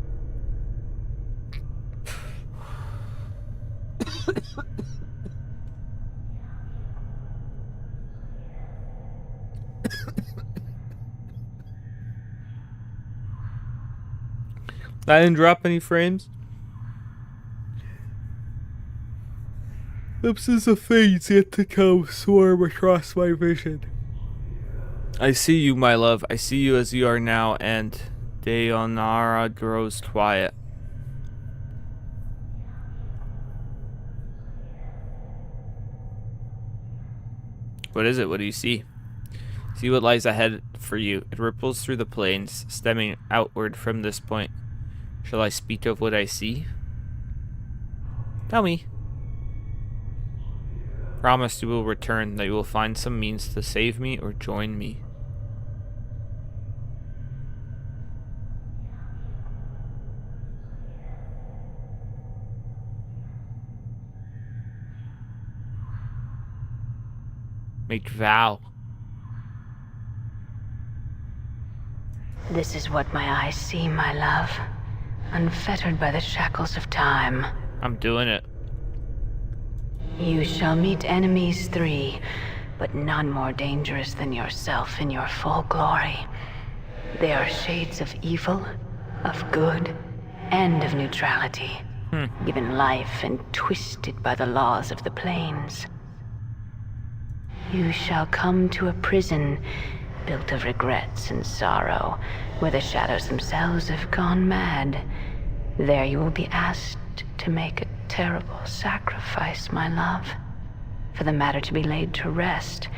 I didn't drop any frames. Glimpses of things yet to come swarm across my vision. I see you, my love. I see you as you are now, and Deonara grows quiet. What is it? What do you see? See what lies ahead for you. It ripples through the plains, stemming outward from this point. Shall I speak of what I see? Tell me. Promise you will return, that you will find some means to save me or join me. Make vow. This is what my eyes see, my love. Unfettered by the shackles of time. I'm doing it. You shall meet enemies 3, but none more dangerous than yourself in your full glory. They are shades of evil, of good, and of neutrality. Given life and twisted by the laws of the plains. You shall come to a prison built of regrets and sorrow, where the shadows themselves have gone mad. There you will be asked to make a terrible sacrifice, my love. For the matter to be laid to rest,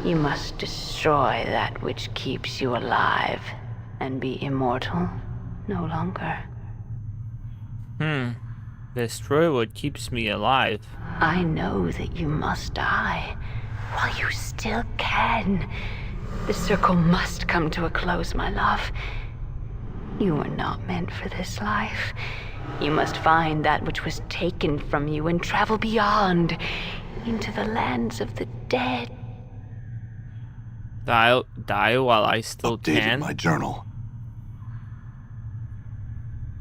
you must destroy that which keeps you alive, and be immortal no longer. Destroy what keeps me alive. I know that you must die, while you still can. The circle must come to a close, my love. You were not meant for this life. You must find that which was taken from you and travel beyond, into the lands of the dead. Die while I still Updated can? my journal.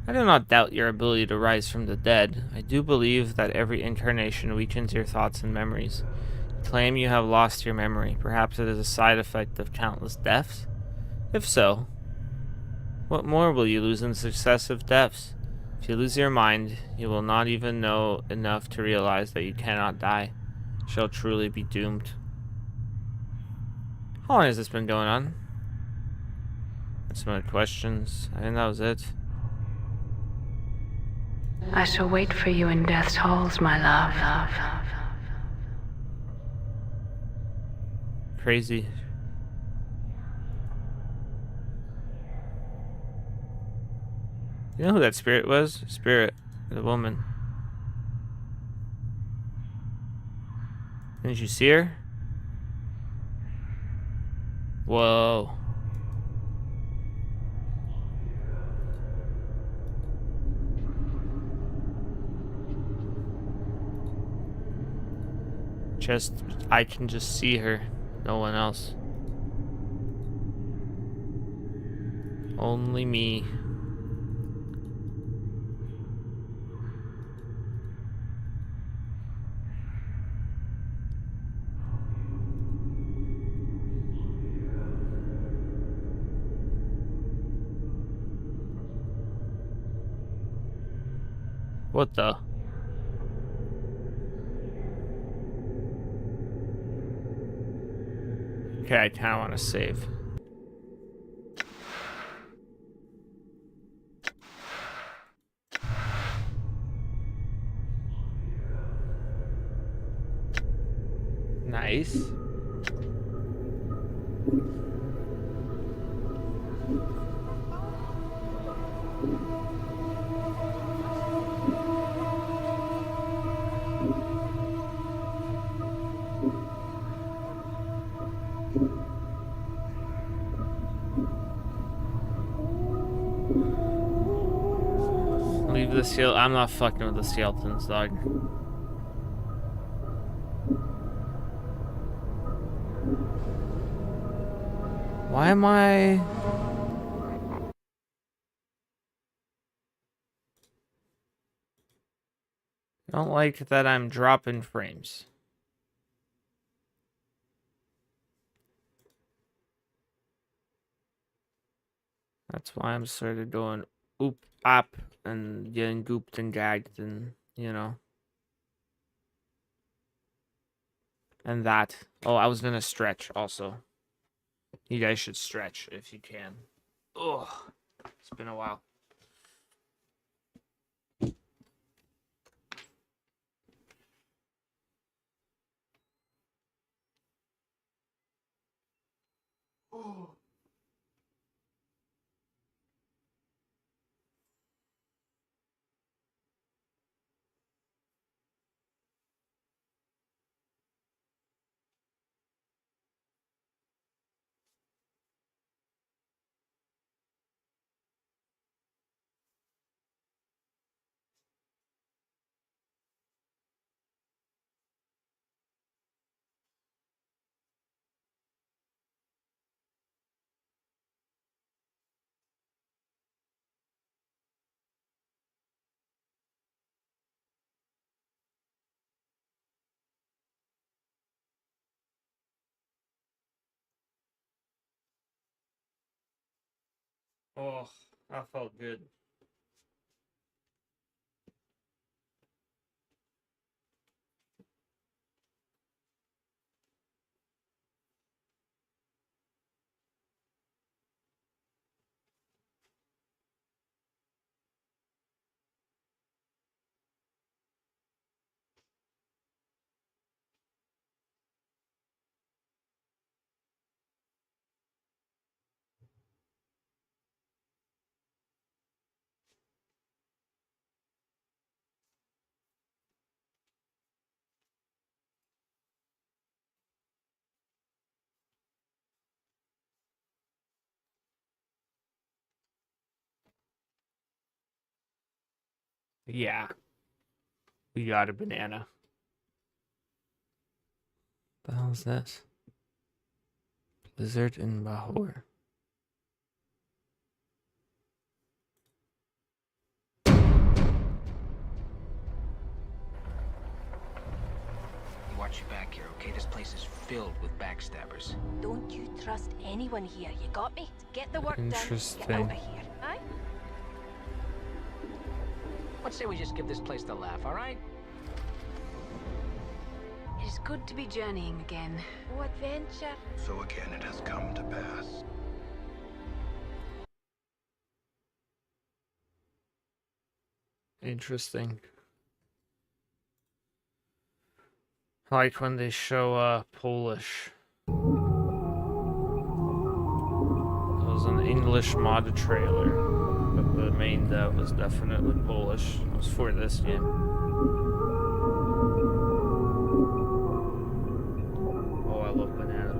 I do not doubt your ability to rise from the dead. I do believe that every incarnation weakens your thoughts and memories. You claim you have lost your memory. Perhaps it is a side effect of countless deaths? If so, what more will you lose in successive deaths? If you lose your mind, you will not even know enough to realize that you cannot die. You shall truly be doomed. How long has this been going on? That's some other questions. I think that was it. I shall wait for you in death's halls, my love. Crazy. You know who that spirit was? Spirit. The woman. Didn't you see her? Whoa. I can just see her. No one else. Only me. What the? Okay, I kinda wanna save. Nice. Leave the seal. I'm not fucking with the skeletons, dog. Why am I... I don't like that I'm dropping frames. That's why I'm sort of doing oop up and getting gooped and gagged and, you know. And that. Oh, I was gonna stretch also. You guys should stretch if you can. Ugh. It's been a while. Oh, that felt good. Yeah. We got a banana. The hell is this? Blizzard in Bahor. You watch your back here, okay? This place is filled with backstabbers. Don't you trust anyone here, you got me? Get the work done, Interesting. get out of here, aye? Let's say we just give this place the laugh, all right? It is good to be journeying again. Oh, adventure. So again it has come to pass. Interesting. I like when they show Polish. It was an English mod trailer. the main dev was definitely Polish. It was for this game. Oh, I love banana.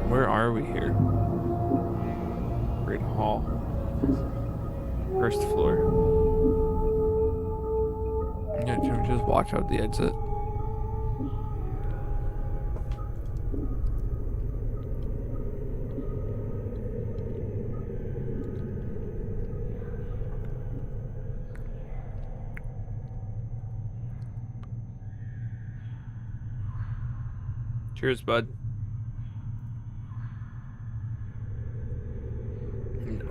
Where are we here? Great Hall. First floor. Yeah, just watch out the exit. Cheers, bud. No.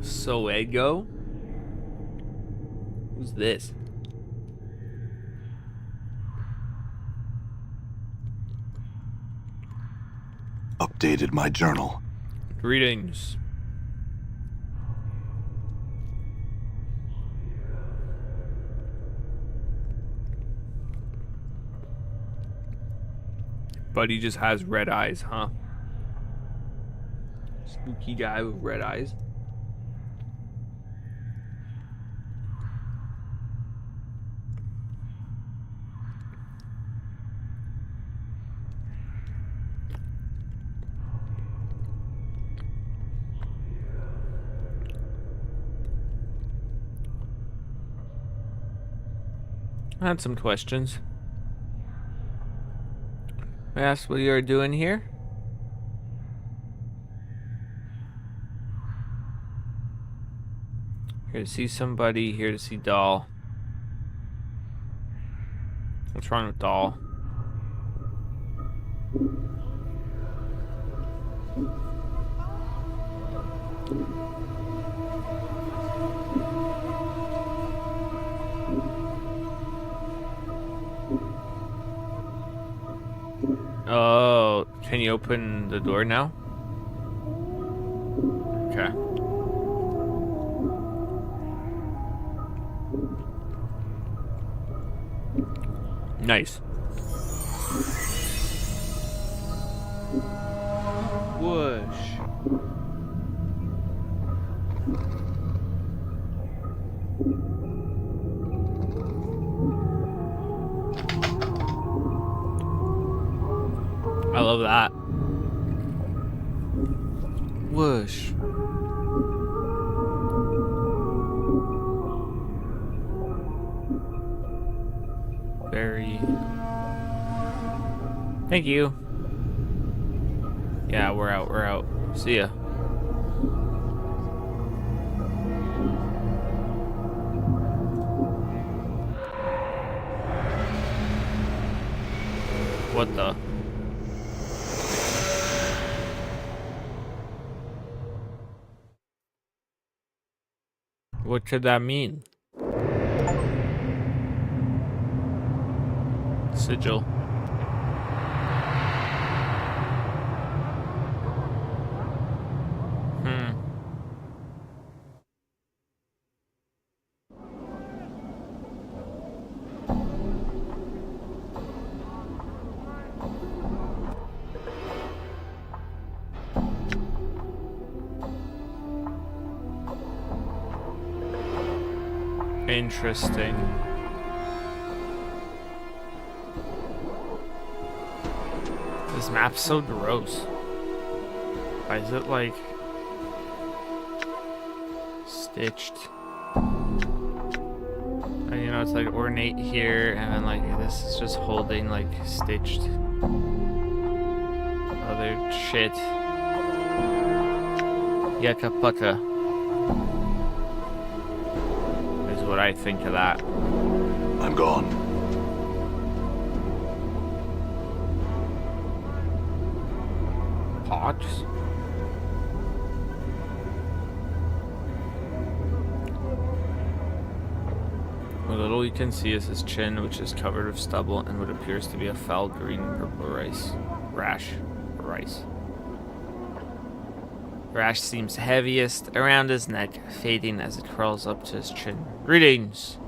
Soego? Who's this? Updated my journal. Greetings. Buddy just has red eyes, huh? Spooky guy with red eyes. I had some questions. I asked what you're doing here. Here to see somebody, here to see Doll. What's wrong with Doll? Oh, can you open the door now? Okay. Nice. Whoosh. I love that. Whoosh. Very. Thank you. Yeah, we're out. We're out. See ya. What the? What could that mean? Sigil. Interesting. This map's so gross. Why is it like stitched? And, you know, it's like ornate here, and then like this is just holding like stitched other shit. Yucca pucka. What I think of that. I'm gone. Pox? A little All you can see is his chin, which is covered with stubble and what appears to be a foul green purple rash. Rash seems heaviest around his neck, fading as it crawls up to his chin. Greetings!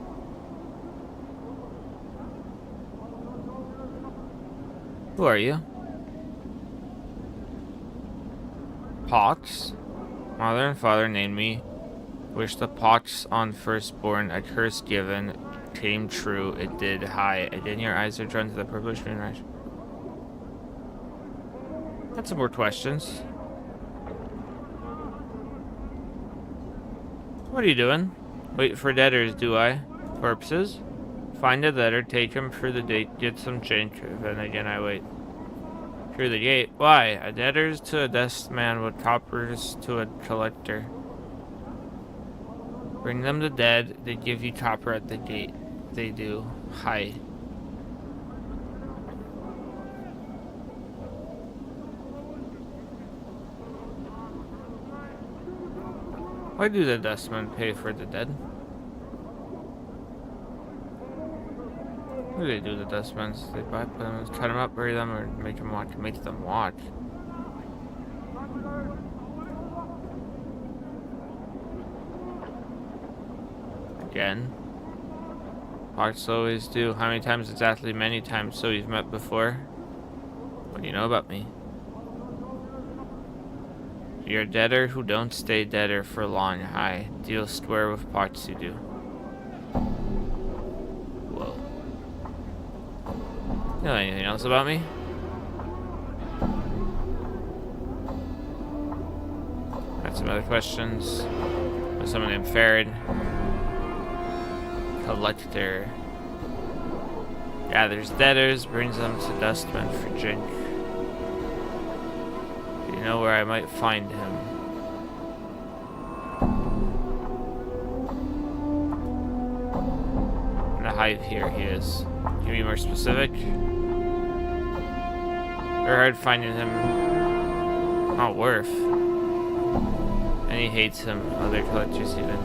Who are you? Pox? Mother and father named me. Wish the pox on firstborn, a curse given, came true, it did. Hi, again your eyes are drawn to the purplish green rash. Got some more questions. What are you doing? Wait for debtors, do I? Corpses? Find a debtor, take him through the gate, get some change, then again I wait. Through the gate? Why? A debtor's to a dust man, what coppers to a collector. Bring them the dead, they give you copper at the gate. They do. Hi. Why do the dustmen pay for the dead? What do they do, the dustmen? They buy them, cut them up, bury them, or make them watch? Make them watch. Again. Hearts always do. How many times exactly? Many times. So you've met before? What do you know about me? You're a debtor who don't stay debtor for long. Hi. Deal square with parts you do. Whoa. You know anything else about me? Got some other questions. There's someone named Farad. Collector. Gathers debtors, brings them to dustmen for drink. Do you know where I might find him? In the hive here he is. Can you be more specific? Very hard finding him. Not worth. And he hates him, other collectors even.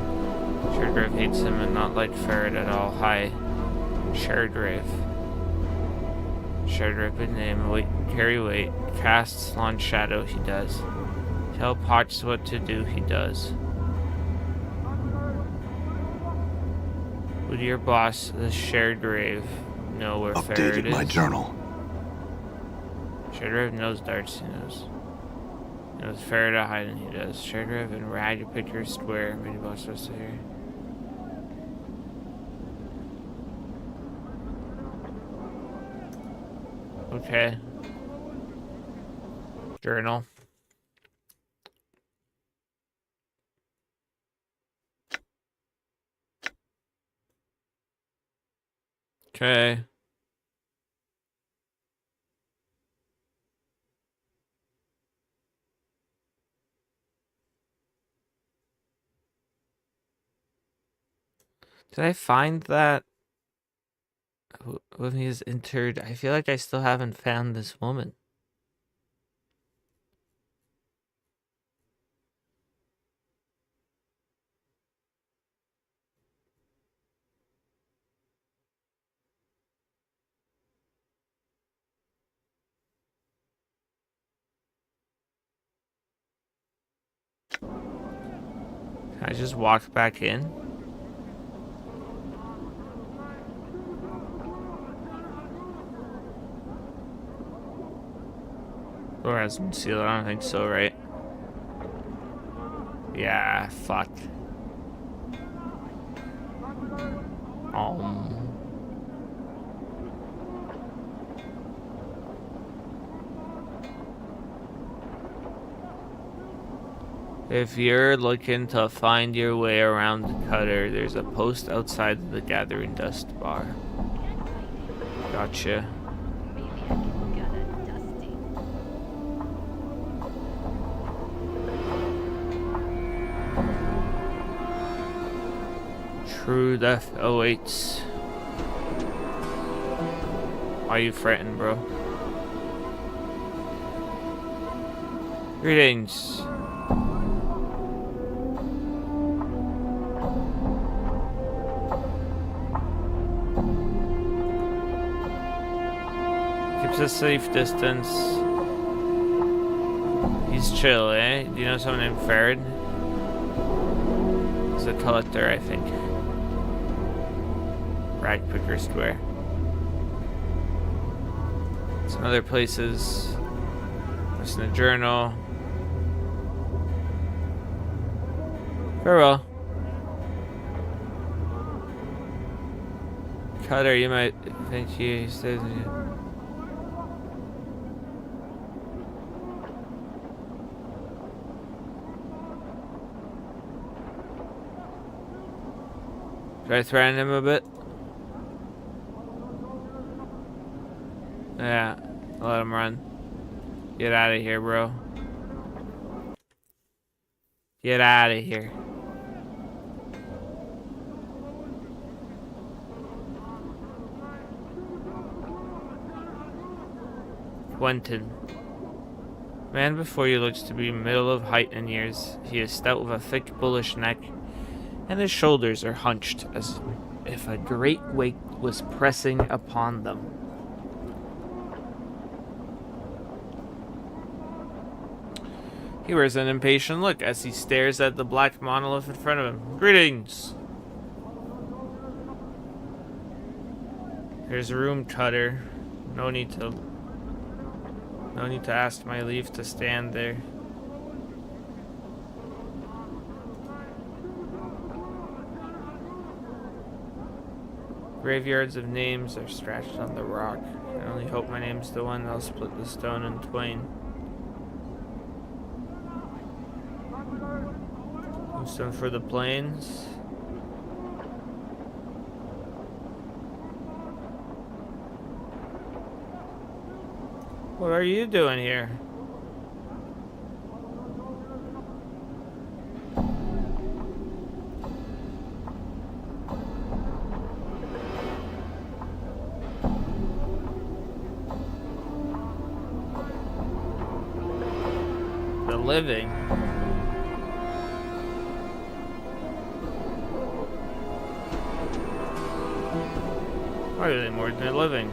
Shardgrave hates him and not like Farad at all. Hi. Shardgrave. Shardgrave, good name. Wait, carry weight. Casts launch shadow, he does. Tell Potts what to do, he does. Would your boss, the Shardgrave, know where Farad is? Updated my journal. Shardgrave knows darts, he knows. He knows Farad hiding, he does. Shardgrave and Rag, picker square. Many boss was here. Okay. Journal. Okay. Did I find that when he is interred? I feel like I still haven't found this woman. Can I just walk back in? Door has been sealed. I don't think so, right? Yeah, fuck. If you're looking to find your way around the cutter, there's a post outside the Gathering Dust bar. Gotcha. True death awaits. Why are you fretting, bro? Greetings. Keeps a safe distance. He's chill, eh? Do you know someone named Farad? He's a collector, I think. Rag picker square. Some other places. What's in the journal? Farewell. Cutter, you might think he stays in you. Should I threaten him a bit? Yeah, let him run. Get out of here, bro. Get out of here. Quentin. Man before you looks to be middle of height and years. He is stout with a thick, bullish neck, and his shoulders are hunched as if a great weight was pressing upon them. He wears an impatient look as he stares at the black monolith in front of him. Greetings! Here's a room, Cutter. No need to ask my leave to stand there. Graveyards of names are scratched on the rock. I only hope my name's the one that'll split the stone in twain. Some for the plains. What are you doing here? The living. Why are they more than a living?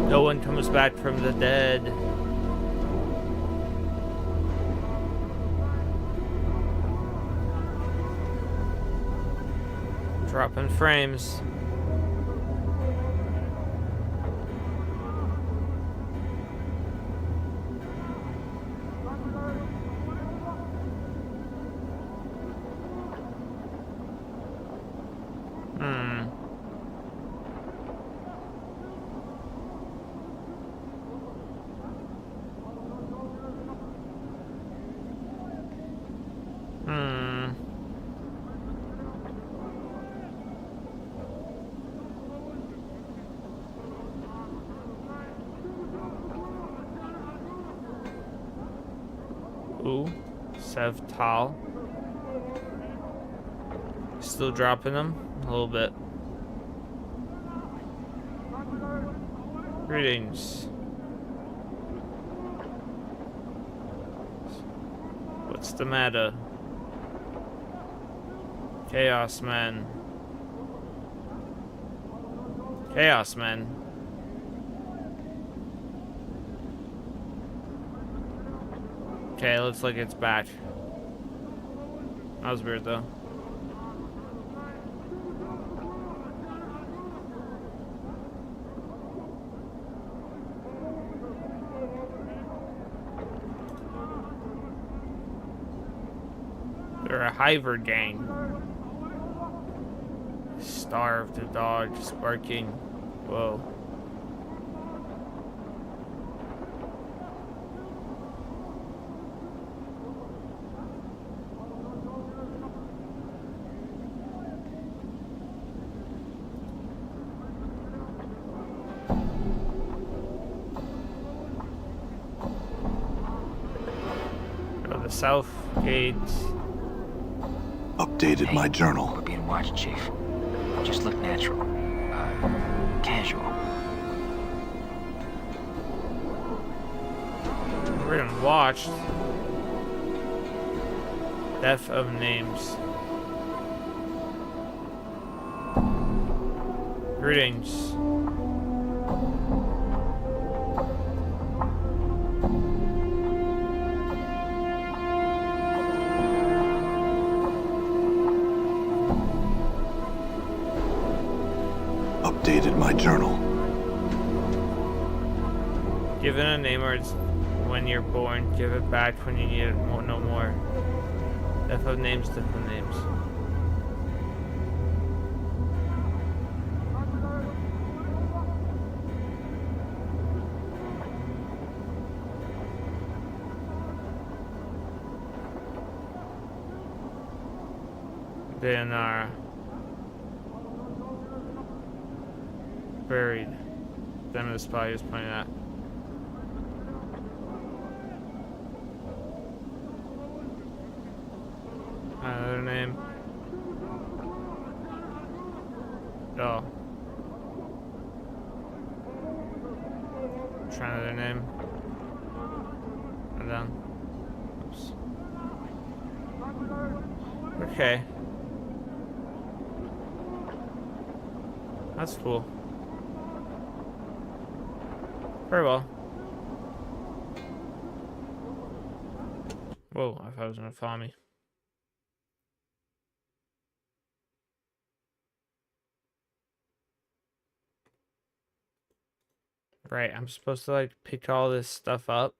No one comes back from the dead. Dropping frames. Ooh, Sevtal. Still dropping them a little bit. Greetings. What's the matter? Chaos Man. Chaos Man. Okay, looks like it's back. That was weird though. They're a hiver gang. Starved, the dog just barking. Whoa. Go to the south gate. A Updated my We're journal. being watched, Chief. Just look natural. Casual. We're being watched. Death of names. Greetings. Updated my journal. Given a name or it's when you're born, give it back when you need it no more. Death of names, death of names. Then buried. Them of the spot he was pointing at. Another name. Oh. Try another name. And then. Oops. Okay. That's cool. Very well. Whoa, I thought it was gonna follow me. Right, I'm supposed to like pick all this stuff up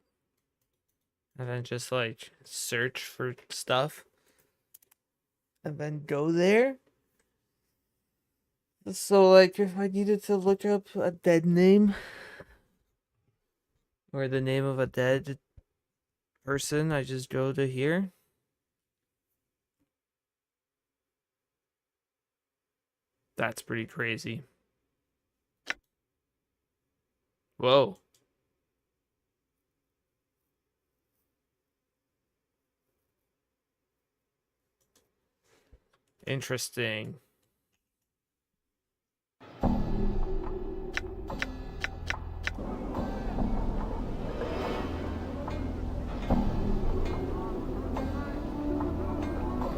and then just like search for stuff and then go there. So like if I needed to look up a dead name or the name of a dead person, I just go to here. That's pretty crazy. Whoa. Interesting.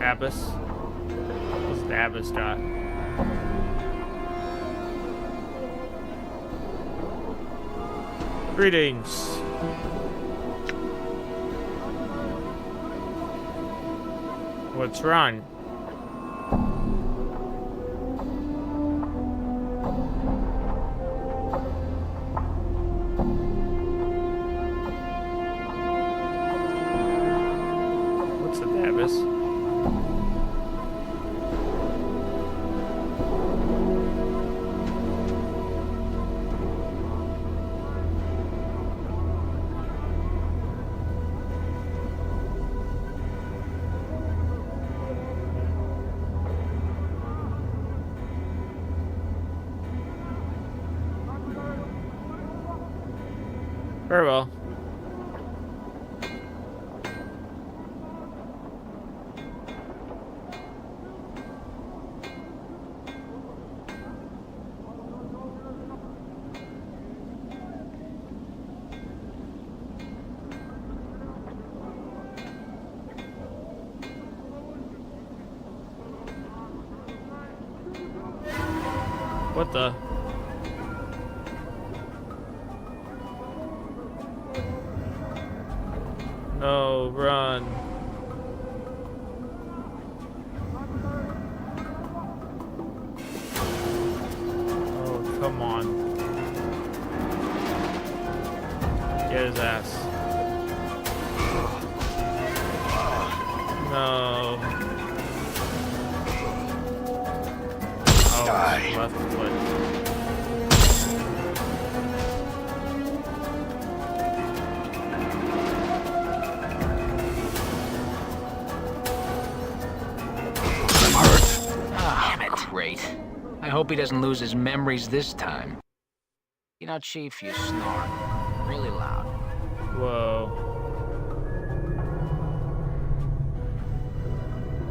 Abyss? What's the Abyss got? Greetings. What's wrong? What's the Abyss? Very well. What the? No, run. Oh, come on. Get his ass. No. Oh, Die. left foot. Great. I hope he doesn't lose his memories this time. You know, Chief, you snore really loud. Whoa.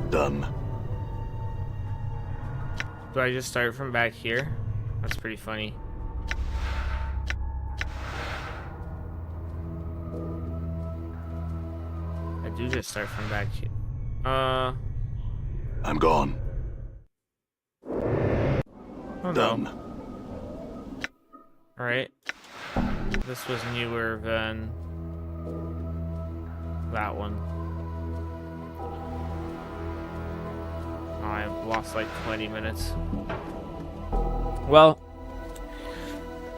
Done. Do I just start from back here? That's pretty funny. I do just start from back here. I'm gone. Oh Done. no. Alright. This was newer than that one. Oh, I've lost like 20 minutes. Well,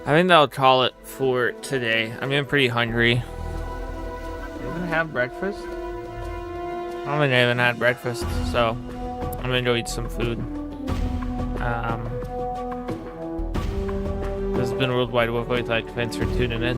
I think that'll call it for today. I'm getting pretty hungry. You even have breakfast? I don't think I even had breakfast, so I'm gonna go eat some food. This has been Worldwide Wolf. Thanks for tuning in.